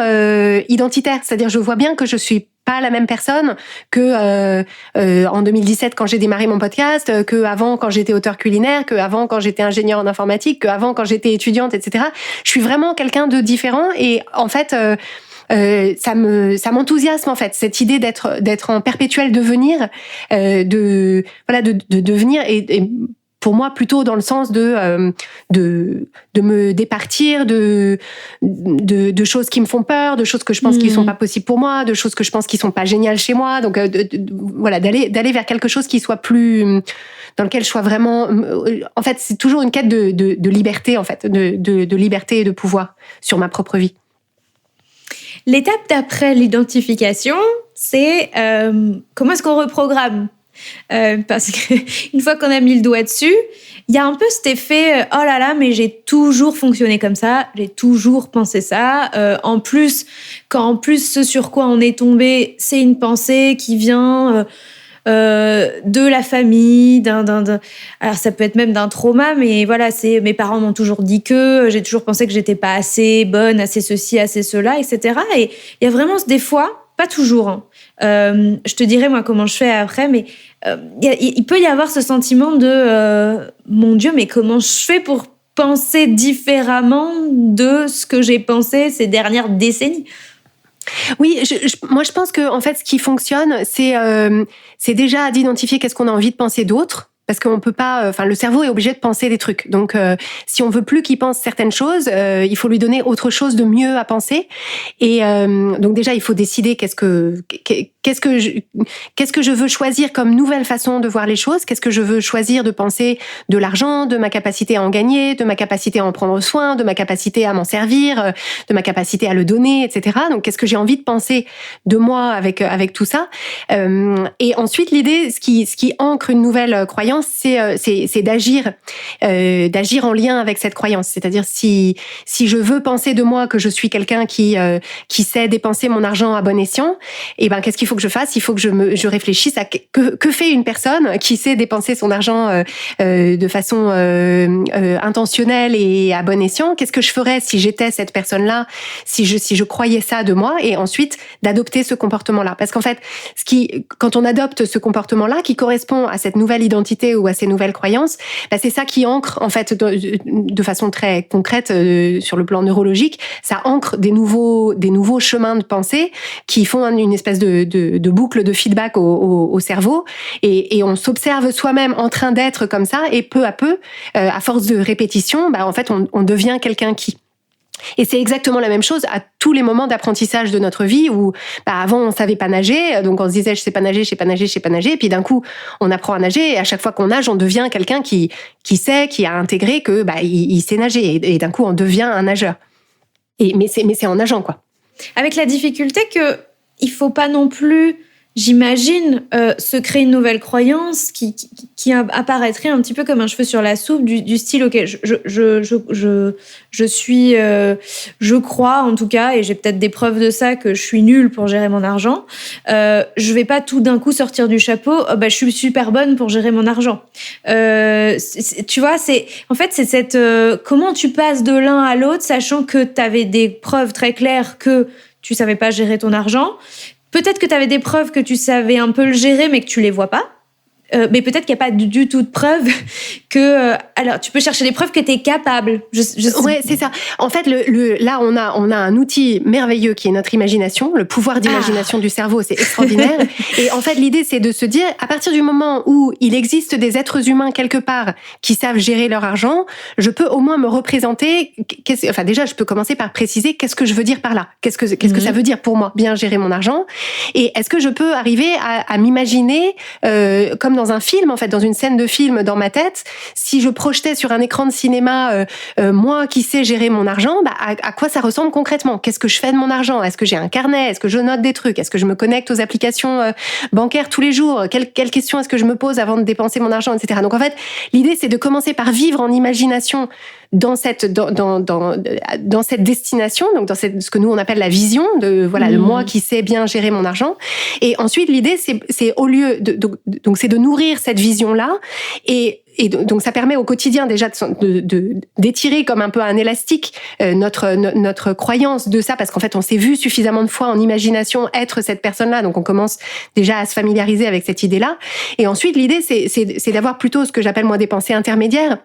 [SPEAKER 1] identitaire. C'est-à-dire, je vois bien que je suis pas la même personne que en 2017 quand j'ai démarré mon podcast, que avant quand j'étais auteur culinaire, que avant quand j'étais ingénieure en informatique, que avant quand j'étais étudiante, etc. Je suis vraiment quelqu'un de différent. Et en fait, ça m'enthousiasme en fait, cette idée d'être en perpétuel devenir, de devenir et pour moi, plutôt dans le sens de me départir de choses qui me font peur, de choses que je pense qui sont pas possibles pour moi, de choses que je pense qui sont pas géniales chez moi. Donc, voilà, d'aller vers quelque chose qui soit plus, dans lequel je sois vraiment, en fait, c'est toujours une quête de liberté, en fait, de liberté et de pouvoir sur ma propre vie.
[SPEAKER 2] L'étape d'après l'identification, c'est comment est-ce qu'on reprogramme ? Parce que une fois qu'on a mis le doigt dessus, il y a un peu cet effet oh là là, mais j'ai toujours fonctionné comme ça, j'ai toujours pensé ça. En plus, ce sur quoi on est tombé, c'est une pensée qui vient de la famille, alors ça peut être même d'un trauma, mais voilà, c'est mes parents m'ont toujours dit que, j'ai toujours pensé que j'étais pas assez bonne, assez ceci, assez cela, etc. Et il y a vraiment des fois, pas toujours, hein. Je te dirai moi comment je fais après, mais il peut y avoir ce sentiment de mon Dieu, mais comment je fais pour penser différemment de ce que j'ai pensé ces dernières décennies ?
[SPEAKER 1] Oui, moi je pense que en fait ce qui fonctionne, c'est déjà d'identifier qu'est-ce qu'on a envie de penser d'autre. Parce qu'on peut pas, le cerveau est obligé de penser des trucs. Donc, si on veut plus qu'il pense certaines choses, il faut lui donner autre chose de mieux à penser. Et donc déjà, il faut décider qu'est-ce que je veux choisir comme nouvelle façon de voir les choses. Qu'est-ce que je veux choisir de penser de l'argent, de ma capacité à en gagner, de ma capacité à en prendre soin, de ma capacité à m'en servir, de ma capacité à le donner, etc. Donc, qu'est-ce que j'ai envie de penser de moi avec tout ça. Et ensuite, l'idée, ce qui ancre une nouvelle croyance, c'est d'agir en lien avec cette croyance. C'est-à-dire si je veux penser de moi que je suis quelqu'un qui sait dépenser mon argent à bon escient, et ben qu'est-ce qu'il faut que je fasse ? Il faut que je réfléchisse à que fait une personne qui sait dépenser son argent de façon intentionnelle et à bon escient. Qu'est-ce que je ferais si j'étais cette personne-là, si je croyais ça de moi, et ensuite d'adopter ce comportement-là. Parce qu'en fait, quand on adopte ce comportement-là qui correspond à cette nouvelle identité ou à ces nouvelles croyances, c'est ça qui ancre en fait de façon très concrète sur le plan neurologique, ça ancre des nouveaux chemins de pensée qui font une espèce de boucle de feedback au cerveau, et on s'observe soi-même en train d'être comme ça, et peu à peu, à force de répétition, en fait on devient quelqu'un qui. Et c'est exactement la même chose à tous les moments d'apprentissage de notre vie où avant on savait pas nager, donc on se disait je sais pas nager, et puis d'un coup on apprend à nager, et à chaque fois qu'on nage on devient quelqu'un qui sait, qui a intégré que il sait nager, et d'un coup on devient un nageur. Mais c'est en nageant quoi.
[SPEAKER 2] Avec la difficulté que il faut pas non plus, j'imagine, se créer une nouvelle croyance qui apparaîtrait un petit peu comme un cheveu sur la soupe, du style ok, je suis, je crois en tout cas, et j'ai peut-être des preuves de ça, que je suis nulle pour gérer mon argent. Je vais pas tout d'un coup sortir du chapeau, je suis super bonne pour gérer mon argent. Tu vois, c'est cette comment tu passes de l'un à l'autre, sachant que t'avais des preuves très claires que tu savais pas gérer ton argent. Peut-être que tu avais des preuves que tu savais un peu le gérer, mais que tu les vois pas. mais peut-être qu'il n'y a pas du tout de preuves que... alors, tu peux chercher des preuves que tu es capable.
[SPEAKER 1] Ouais, c'est ça. En fait, là, on a un outil merveilleux qui est notre imagination, le pouvoir d'imagination du cerveau, c'est extraordinaire. Et en fait, l'idée, c'est de se dire, à partir du moment où il existe des êtres humains quelque part qui savent gérer leur argent, je peux au moins me représenter... Enfin, déjà, je peux commencer par préciser qu'est-ce que je veux dire par là. Qu'est-ce que ça veut dire pour moi, bien gérer mon argent. Et est-ce que je peux arriver à m'imaginer comme dans un film, en fait, dans une scène de film dans ma tête, si je projetais sur un écran de cinéma moi qui sais gérer mon argent, à quoi ça ressemble concrètement? Qu'est-ce que je fais de mon argent? Est-ce que j'ai un carnet? Est-ce que je note des trucs? Est-ce que je me connecte aux applications bancaires tous les jours? Quelles questions est-ce que je me pose avant de dépenser mon argent, etc. Donc en fait, l'idée c'est de commencer par vivre en imagination dans cette destination, donc dans ce que nous on appelle la vision de moi qui sais bien gérer mon argent. Et ensuite l'idée c'est au lieu donc c'est de nourrir cette vision là et donc ça permet au quotidien déjà d'étirer comme un peu un élastique notre croyance de ça, parce qu'en fait on s'est vu suffisamment de fois en imagination être cette personne-là, donc on commence déjà à se familiariser avec cette idée-là. Et ensuite l'idée c'est d'avoir plutôt ce que j'appelle moi des pensées intermédiaires.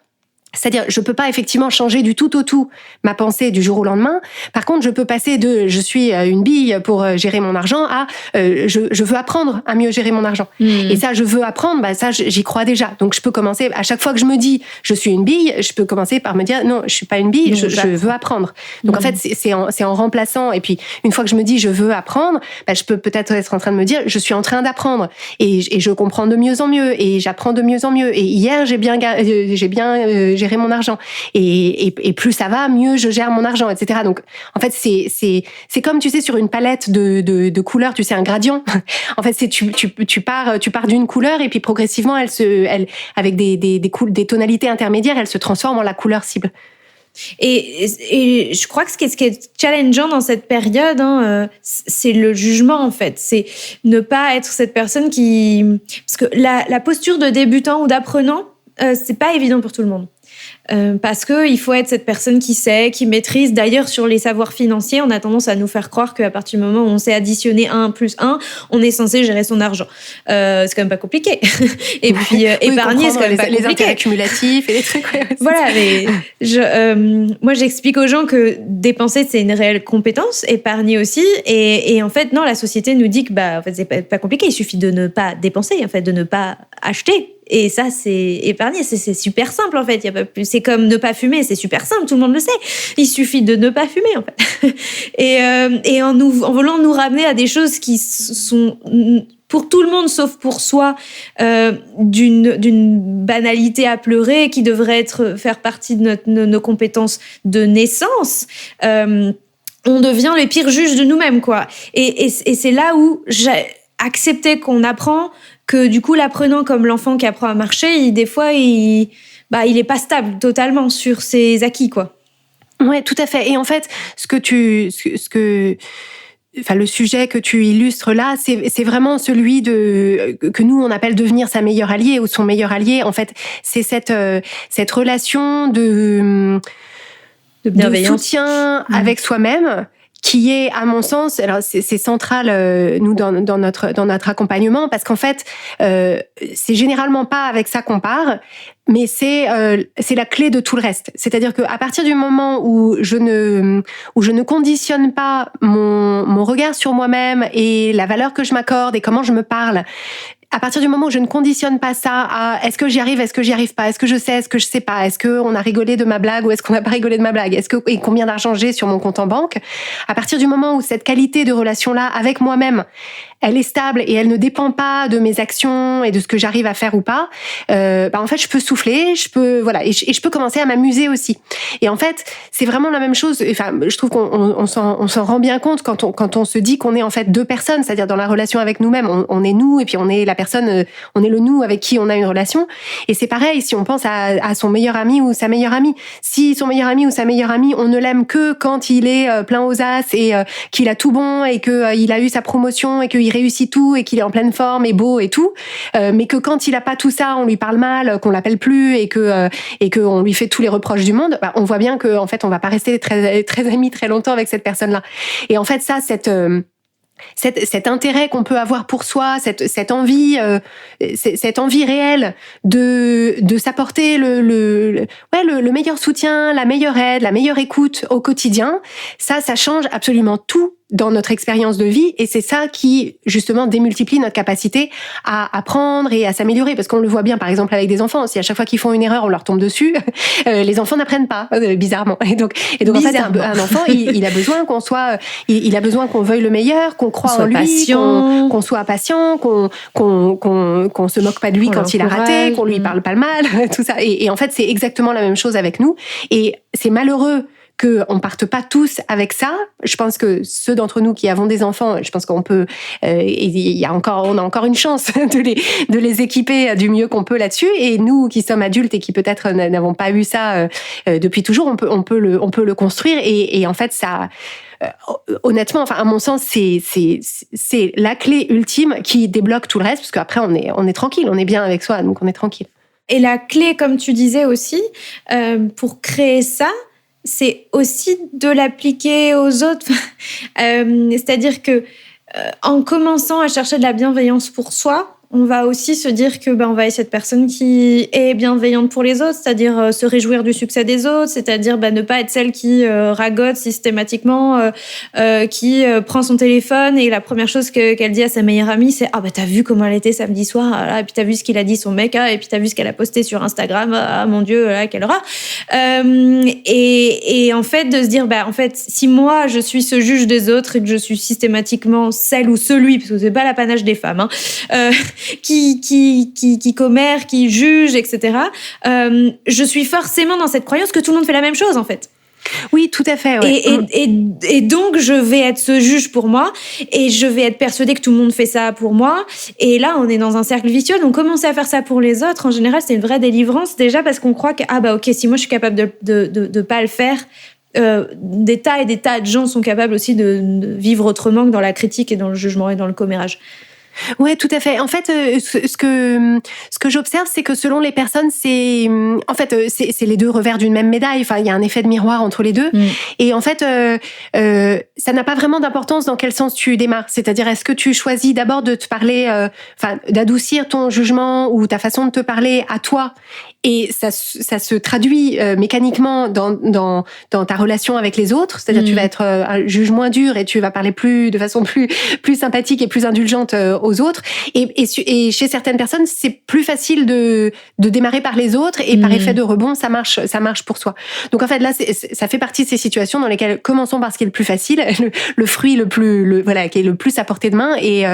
[SPEAKER 1] C'est-à-dire, je peux pas effectivement changer du tout au tout ma pensée du jour au lendemain. Par contre, je peux passer de je suis une bille pour gérer mon argent à je veux apprendre à mieux gérer mon argent. Et ça, je veux apprendre, ça j'y crois déjà. Donc je peux commencer à chaque fois que je me dis je suis une bille, je peux commencer par me dire non, je suis pas une bille, je veux apprendre. Donc en fait, c'est en remplaçant. Et puis une fois que je me dis je veux apprendre, je peux peut-être être en train de me dire je suis en train d'apprendre et je comprends de mieux en mieux et j'apprends de mieux en mieux. Et hier j'ai bien gérer mon argent et plus ça va, mieux je gère mon argent, etc. Donc en fait c'est comme tu sais sur une palette de couleurs, tu sais, un gradient. En fait c'est tu pars d'une couleur et puis progressivement elle avec des tonalités intermédiaires, elle se transforme en la couleur cible.
[SPEAKER 2] Et je crois que ce qui est challengeant dans cette période, c'est le jugement en fait. C'est ne pas être cette personne parce que la posture de débutant ou d'apprenant, c'est pas évident pour tout le monde. Parce que il faut être cette personne qui sait, qui maîtrise. D'ailleurs, sur les savoirs financiers, on a tendance à nous faire croire qu'à partir du moment où on sait additionner 1 plus 1, on est censé gérer son argent. C'est quand même pas compliqué. Et puis, épargner, c'est quand même pas compliqué.
[SPEAKER 1] Les intérêts cumulatifs et les trucs. Ouais,
[SPEAKER 2] voilà, mais moi, j'explique aux gens que dépenser, c'est une réelle compétence, épargner aussi. Et en fait, non, la société nous dit que en fait, c'est pas compliqué. Il suffit de ne pas dépenser, en fait, de ne pas acheter. Et ça, c'est épargner, c'est super simple en fait. Il y a pas plus. C'est comme ne pas fumer, c'est super simple, tout le monde le sait. Il suffit de ne pas fumer en fait. Et en voulant nous ramener à des choses qui sont pour tout le monde sauf pour soi d'une banalité à pleurer qui devrait faire partie de nos compétences de naissance. On devient les pires juges de nous-mêmes quoi. Et c'est là où j'ai accepté qu'on apprend que du coup l'apprenant comme l'enfant qui apprend à marcher, des fois il est pas stable totalement sur ses acquis quoi.
[SPEAKER 1] Ouais, tout à fait. Et en fait, le sujet que tu illustres là, c'est vraiment celui que nous on appelle devenir sa meilleure alliée ou son meilleur allié. En fait, c'est cette relation de soutien avec soi-même, qui est, à mon sens, alors c'est central nous dans notre accompagnement, parce qu'en fait c'est généralement pas avec ça qu'on part, mais c'est la clé de tout le reste. C'est-à-dire que à partir du moment où je ne conditionne pas mon regard sur moi-même et la valeur que je m'accorde et comment je me parle, à partir du moment où je ne conditionne pas ça à est-ce que j'y arrive, est-ce que j'y arrive pas, est-ce que je sais, est-ce que je sais pas, est-ce que on a rigolé de ma blague ou est-ce qu'on n'a pas rigolé de ma blague, et combien d'argent j'ai sur mon compte en banque, à partir du moment où cette qualité de relation-là avec moi-même, elle est stable et elle ne dépend pas de mes actions et de ce que j'arrive à faire ou pas, en fait, je peux souffler, je peux commencer à m'amuser aussi. Et en fait, c'est vraiment la même chose. Enfin, je trouve qu'on s'en rend bien compte quand on se dit qu'on est en fait deux personnes, c'est-à-dire dans la relation avec nous-mêmes, on est nous et puis on est la personne, on est le nous avec qui on a une relation. Et c'est pareil si on pense à son meilleur ami ou sa meilleure amie. Si son meilleur ami ou sa meilleure amie, on ne l'aime que quand il est plein aux as et qu'il a tout bon et qu'il a eu sa promotion et qu'il réussit tout et qu'il est en pleine forme et beau et tout, mais que quand il a pas tout ça, on lui parle mal, qu'on l'appelle plus et que on lui fait tous les reproches du monde, on voit bien que en fait on va pas rester très très amis très longtemps avec cette personne-là. Et en fait ça cet intérêt qu'on peut avoir pour soi, cette envie réelle de s'apporter le meilleur soutien, la meilleure aide, la meilleure écoute au quotidien, ça change absolument tout dans notre expérience de vie, et c'est ça qui justement démultiplie notre capacité à apprendre et à s'améliorer, parce qu'on le voit bien par exemple avec des enfants, si à chaque fois qu'ils font une erreur on leur tombe dessus, les enfants n'apprennent pas bizarrement, et donc en fait un enfant il a besoin qu'on soit, il a besoin qu'on veuille le meilleur, qu'on croit en lui, qu'on soit patient, qu'on se moque pas de lui quand il a raté, qu'on lui parle pas le mal, tout ça, et en fait c'est exactement la même chose avec nous, et c'est malheureux qu'on parte pas tous avec ça. Je pense que ceux d'entre nous qui avons des enfants, je pense qu'on peut, on a encore une chance de les équiper du mieux qu'on peut là-dessus. Et nous qui sommes adultes et qui peut-être n'avons pas eu ça depuis toujours, on peut le construire. Et en fait, ça, honnêtement, enfin à mon sens, c'est la clé ultime qui débloque tout le reste, parce qu'après on est tranquille, on est bien avec soi, donc on est tranquille.
[SPEAKER 2] Et la clé, comme tu disais aussi, pour créer ça, c'est aussi de l'appliquer aux autres. C'est-à-dire que en commençant à chercher de la bienveillance pour soi, on va aussi se dire que on va être cette personne qui est bienveillante pour les autres, c'est-à-dire se réjouir du succès des autres, c'est-à-dire ne pas être celle qui ragote systématiquement, qui prend son téléphone et la première chose qu'elle dit à sa meilleure amie, c'est t'as vu comment elle était samedi soir, et puis t'as vu ce qu'il a dit son mec, et puis t'as vu ce qu'elle a posté sur Instagram, mon Dieu, quelle horreur. Et en fait de se dire en fait si moi je suis ce juge des autres et que je suis systématiquement celle ou celui, parce que c'est pas l'apanage des femmes, qui commère, qui juge, etc. Je suis forcément dans cette croyance que tout le monde fait la même chose, en fait.
[SPEAKER 1] Oui, tout à fait. Ouais.
[SPEAKER 2] Et donc, je vais être ce juge pour moi, et je vais être persuadée que tout le monde fait ça pour moi. Et là, on est dans un cercle vicieux. Donc, commencer à faire ça pour les autres, en général, c'est une vraie délivrance. Déjà parce qu'on croit que, ok, si moi je suis capable de pas le faire, des tas et des tas de gens sont capables aussi de vivre autrement que dans la critique et dans le jugement et dans le commérage.
[SPEAKER 1] Ouais, tout à fait. En fait, ce que j'observe, c'est que selon les personnes, c'est les deux revers d'une même médaille. Enfin, il y a un effet de miroir entre les deux. Et en fait, ça n'a pas vraiment d'importance dans quel sens tu démarres. C'est-à-dire, est-ce que tu choisis d'abord de te parler, d'adoucir ton jugement ou ta façon de te parler à toi, et ça se traduit mécaniquement dans ta relation avec les autres. C'est-à-dire, tu vas être un juge moins dur et tu vas parler de façon plus sympathique et plus indulgente aux autres. Et chez certaines personnes, c'est plus facile de démarrer par les autres, et par effet de rebond, ça marche pour soi. Donc en fait, là, ça fait partie de ces situations dans lesquelles commençons par ce qui est le plus facile, le fruit qui est le plus à portée de main, et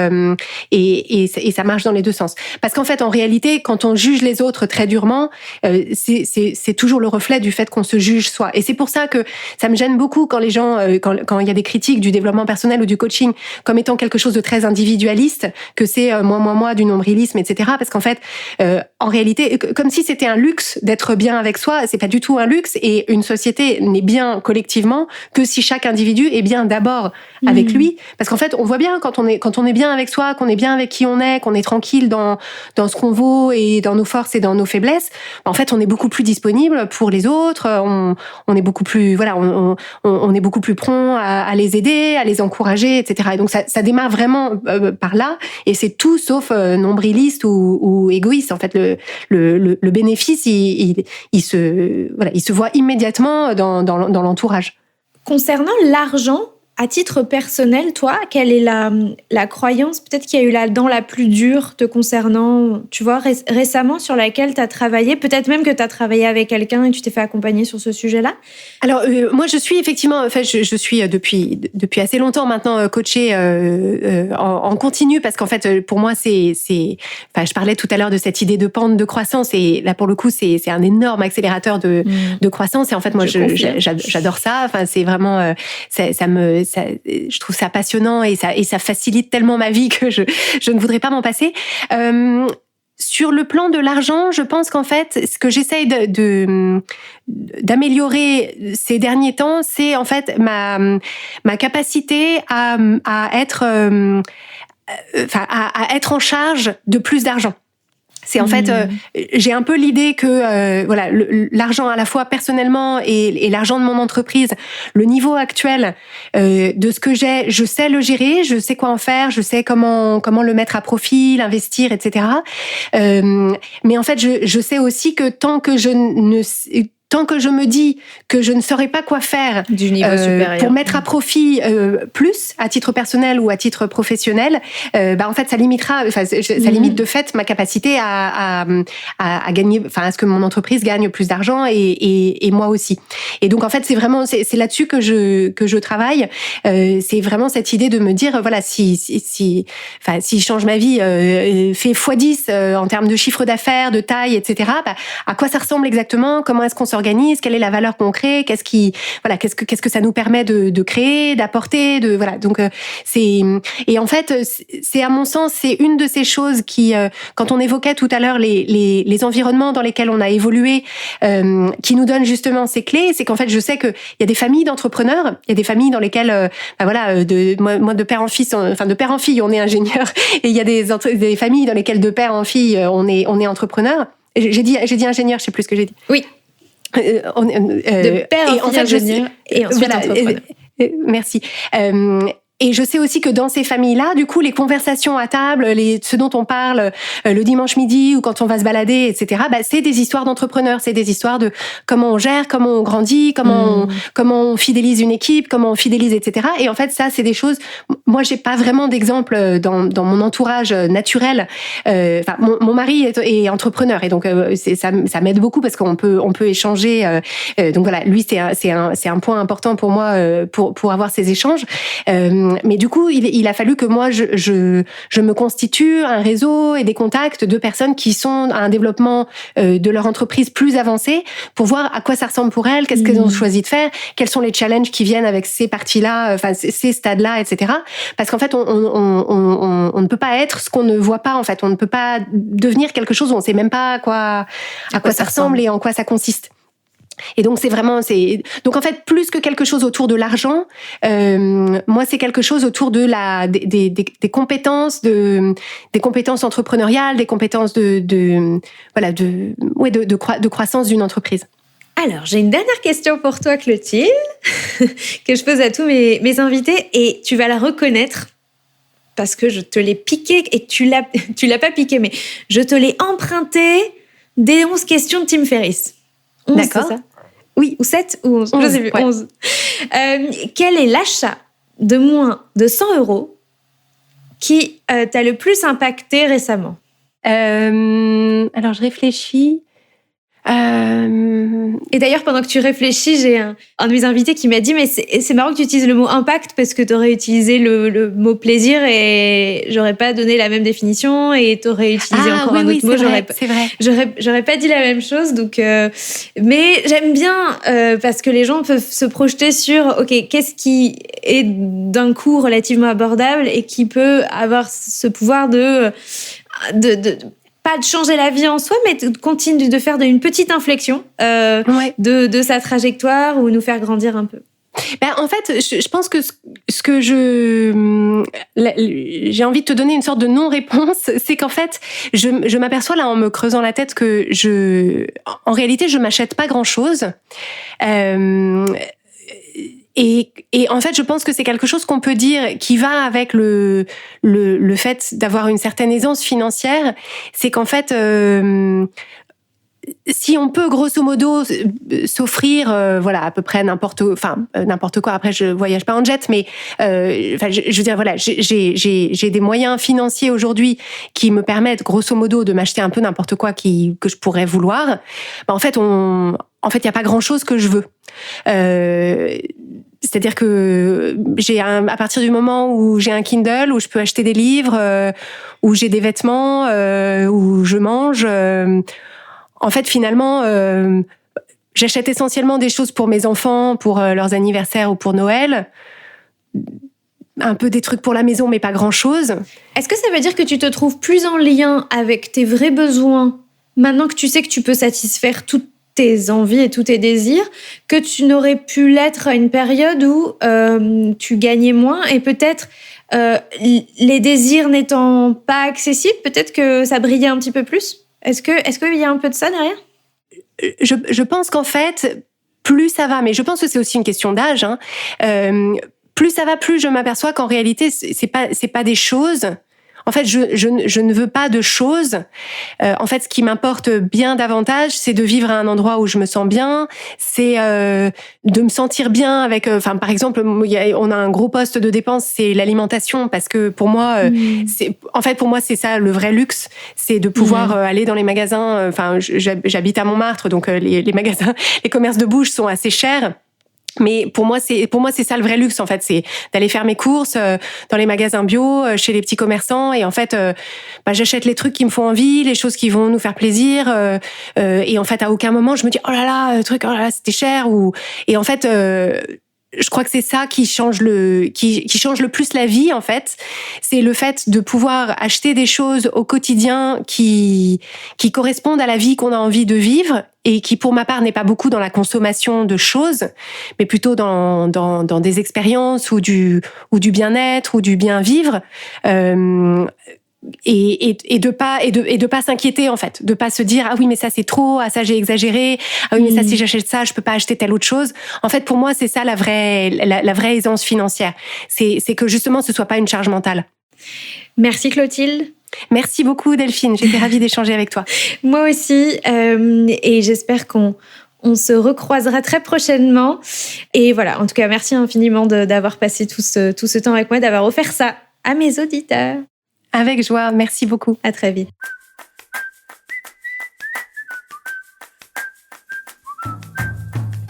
[SPEAKER 1] ça marche dans les deux sens. Parce qu'en fait, en réalité, quand on juge les autres très durement, c'est toujours le reflet du fait qu'on se juge soi. Et c'est pour ça que ça me gêne beaucoup quand les gens, quand il y a des critiques du développement personnel ou du coaching comme étant quelque chose de très individualiste, que c'est moi, du nombrilisme, etc. Parce qu'en fait, en réalité, comme si c'était un luxe d'être bien avec soi, c'est pas du tout un luxe, et une société n'est bien collectivement que si chaque individu est bien d'abord avec lui. Parce qu'en fait, on voit bien quand on est bien avec soi, qu'on est bien avec qui on est, qu'on est tranquille dans ce qu'on vaut et dans nos forces et dans nos faiblesses, en fait, on est beaucoup plus disponible pour les autres, on est beaucoup plus, on est beaucoup plus prompt à les aider, à les encourager, etc. Et donc, ça démarre vraiment par là, et c'est tout sauf nombriliste ou égoïste. En fait, le bénéfice, il se voit immédiatement dans l'entourage.
[SPEAKER 2] Concernant l'argent, à titre personnel, toi, quelle est la croyance peut-être qu'il y a eu là-dedans la plus dure te concernant, tu vois, récemment, sur laquelle tu as travaillé, peut-être même que tu as travaillé avec quelqu'un et tu t'es fait accompagner sur ce sujet-là?
[SPEAKER 1] Alors, moi, je suis effectivement, je suis depuis assez longtemps maintenant coachée en continu, parce qu'en fait, pour moi, je parlais tout à l'heure de cette idée de pente de croissance, et là, pour le coup, c'est un énorme accélérateur de croissance, et en fait, moi, j'adore ça. Enfin, c'est vraiment, je trouve ça passionnant, et ça facilite tellement ma vie que je ne voudrais pas m'en passer. Sur le plan de l'argent, je pense qu'en fait, ce que j'essaye d'améliorer ces derniers temps, c'est en fait ma capacité à être en charge de plus d'argent. C'est en fait, j'ai un peu l'idée que voilà, l'argent à la fois personnellement et l'argent de mon entreprise, le niveau actuel de ce que j'ai, je sais le gérer, je sais quoi en faire, je sais comment le mettre à profit, l'investir, etc. Mais en fait, je sais aussi que tant que je me dis que je ne saurais pas quoi faire
[SPEAKER 2] du niveau supérieur
[SPEAKER 1] pour mettre à profit plus à titre personnel ou à titre professionnel, en fait ça limitera, ça limite de fait ma capacité à gagner, à ce que mon entreprise gagne plus d'argent et moi aussi. Et donc en fait c'est vraiment c'est là-dessus que je travaille. C'est vraiment cette idée de me dire voilà si je change ma vie fait x10 en termes de chiffre d'affaires, de taille, etc. À quoi ça ressemble exactement, comment est-ce qu'on s'organise, quelle est la valeur qu'on crée, qu'est-ce que ça nous permet de créer, d'apporter, donc et en fait c'est à mon sens c'est une de ces choses qui quand on évoquait tout à l'heure les environnements dans lesquels on a évolué qui nous donnent justement ces clés, c'est qu'en fait je sais que il y a des familles d'entrepreneurs, il y a des familles dans lesquelles moi de père en fils, de père en fille on est ingénieur et il y a des familles dans lesquelles de père en fille on est entrepreneur. J'ai dit ingénieur, je sais plus ce que j'ai dit.
[SPEAKER 2] Oui.
[SPEAKER 1] De
[SPEAKER 2] père en fille ingénieur et ensuite entrepreneur.
[SPEAKER 1] Merci. Et je sais aussi que dans ces familles-là, du coup, les conversations à table, ce dont on parle le dimanche midi ou quand on va se balader, etc., c'est des histoires d'entrepreneurs, c'est des histoires de comment on gère, comment on grandit, comment on fidélise une équipe, comment on fidélise, etc. Et en fait, ça, c'est des choses. Moi, j'ai pas vraiment d'exemple dans mon entourage naturel. Mon mari est entrepreneur et donc ça m'aide beaucoup parce qu'on peut échanger. Donc voilà, lui, c'est un point important pour moi pour avoir ces échanges. Mais du coup, il a fallu que moi, je me constitue un réseau et des contacts de personnes qui sont à un développement de leur entreprise plus avancé pour voir à quoi ça ressemble pour elles, qu'est-ce qu'elles ont choisi de faire, quels sont les challenges qui viennent avec ces parties-là, ces stades-là, etc. Parce qu'en fait, on ne peut pas être ce qu'on ne voit pas. En fait, on ne peut pas devenir quelque chose où on ne sait même pas à quoi ça ressemble et en quoi ça consiste. Et donc donc en fait plus que quelque chose autour de l'argent, moi c'est quelque chose autour de des compétences des compétences entrepreneuriales, des compétences de croissance d'une entreprise.
[SPEAKER 2] Alors, j'ai une dernière question pour toi, Clotilde, que je pose à tous mes invités et tu vas la reconnaître parce que je te l'ai piquée et tu l'as pas piquée, mais je te l'ai empruntée des 11 questions de Tim Ferriss. 11,
[SPEAKER 1] d'accord.
[SPEAKER 2] C'est ça?
[SPEAKER 1] Oui.
[SPEAKER 2] Ou 7 ou 11, je sais plus,
[SPEAKER 1] ouais.
[SPEAKER 2] 11. Quel est l'achat de moins de 100 € qui t'a le plus impacté récemment?
[SPEAKER 1] Alors, je réfléchis.
[SPEAKER 2] Et d'ailleurs, pendant que tu réfléchis, j'ai un de mes invités qui m'a dit « Mais c'est marrant que tu utilises le mot impact parce que tu aurais utilisé le mot plaisir et j'aurais pas donné la même définition et tu aurais utilisé encore un autre mot.
[SPEAKER 1] C'est vrai.
[SPEAKER 2] J'aurais pas dit la même chose. Donc, mais j'aime bien parce que les gens peuvent se projeter sur OK, qu'est-ce qui est d'un coût relativement abordable et qui peut avoir ce pouvoir de pas de changer la vie en soi, mais de continuer de faire une petite inflexion de sa trajectoire ou nous faire grandir un peu.
[SPEAKER 1] En fait, je pense que ce que j'ai envie de te donner une sorte de non-réponse, c'est qu'en fait, je m'aperçois là en me creusant la tête que en réalité, je m'achète pas grand-chose. Et en fait, je pense que c'est quelque chose qu'on peut dire qui va avec le fait d'avoir une certaine aisance financière. C'est qu'en fait, si on peut grosso modo s'offrir, à peu près n'importe quoi. Après, je voyage pas en jet, mais je veux dire, voilà, j'ai des moyens financiers aujourd'hui qui me permettent grosso modo de m'acheter un peu n'importe quoi que je pourrais vouloir. En fait, il y a pas grand chose que je veux. C'est-à-dire que à partir du moment où j'ai un Kindle, où je peux acheter des livres, où j'ai des vêtements, où je mange, en fait, finalement, j'achète essentiellement des choses pour mes enfants, pour leurs anniversaires ou pour Noël. Un peu des trucs pour la maison, mais pas grand-chose.
[SPEAKER 2] Est-ce que ça veut dire que tu te trouves plus en lien avec tes vrais besoins maintenant que tu sais que tu peux satisfaire toutes tes envies et tous tes désirs, que tu n'aurais pu l'être à une période où tu gagnais moins et peut-être les désirs n'étant pas accessibles, peut-être que ça brillait un petit peu plus? Est-ce qu'il y a un peu de ça derrière ?
[SPEAKER 1] Je pense qu'en fait, plus ça va, mais je pense que c'est aussi une question d'âge. Plus ça va, plus je m'aperçois qu'en réalité, c'est pas des choses. En fait, je ne veux pas de choses. En fait, ce qui m'importe bien davantage, c'est de vivre à un endroit où je me sens bien. C'est de me sentir bien avec. Par exemple, on a un gros poste de dépense, c'est l'alimentation, parce que pour moi, pour moi, c'est ça le vrai luxe, c'est de pouvoir aller dans les magasins. J'habite à Montmartre, donc les magasins, les commerces de bouche sont assez chers. Mais pour moi c'est ça le vrai luxe en fait, c'est d'aller faire mes courses dans les magasins bio, chez les petits commerçants, et en fait j'achète les trucs qui me font envie, les choses qui vont nous faire plaisir, et en fait à aucun moment je me dis oh là là c'était cher, et en fait je crois que c'est ça qui change qui change le plus la vie en fait, c'est le fait de pouvoir acheter des choses au quotidien qui correspondent à la vie qu'on a envie de vivre, et qui pour ma part n'est pas beaucoup dans la consommation de choses, mais plutôt dans des expériences ou du bien-être ou du bien vivre. Et de pas s'inquiéter en fait, de pas se dire ah oui mais ça c'est trop, ah ça j'ai exagéré, ah oui mais ça si j'achète ça je peux pas acheter telle autre chose. En fait pour moi c'est ça la vraie aisance financière, c'est que justement ce soit pas une charge mentale.
[SPEAKER 2] Merci Clotilde.
[SPEAKER 1] Merci beaucoup Delphine, j'étais ravie d'échanger avec toi.
[SPEAKER 2] Moi aussi, et j'espère qu'on se recroisera très prochainement. Et voilà, en tout cas merci infiniment d'avoir passé tout ce temps avec moi, d'avoir offert ça à mes auditeurs.
[SPEAKER 1] Avec joie, merci beaucoup.
[SPEAKER 2] À très vite.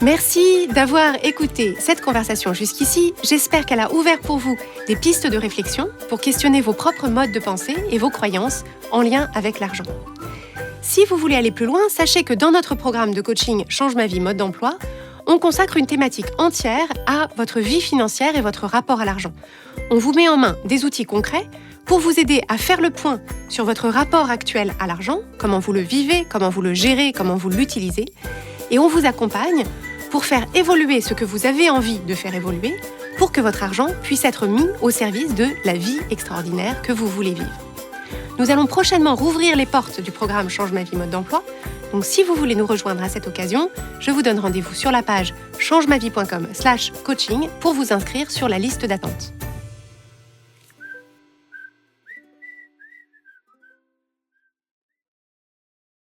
[SPEAKER 1] Merci d'avoir écouté cette conversation jusqu'ici. J'espère qu'elle a ouvert pour vous des pistes de réflexion pour questionner vos propres modes de pensée et vos croyances en lien avec l'argent. Si vous voulez aller plus loin, sachez que dans notre programme de coaching Change ma vie mode d'emploi, on consacre une thématique entière à votre vie financière et votre rapport à l'argent. On vous met en main des outils concrets pour vous aider à faire le point sur votre rapport actuel à l'argent, comment vous le vivez, comment vous le gérez, comment vous l'utilisez. Et on vous accompagne pour faire évoluer ce que vous avez envie de faire évoluer, pour que votre argent puisse être mis au service de la vie extraordinaire que vous voulez vivre. Nous allons prochainement rouvrir les portes du programme Change ma vie mode d'emploi. Donc si vous voulez nous rejoindre à cette occasion, je vous donne rendez-vous sur la page changemavie.com/coaching pour vous inscrire sur la liste d'attente.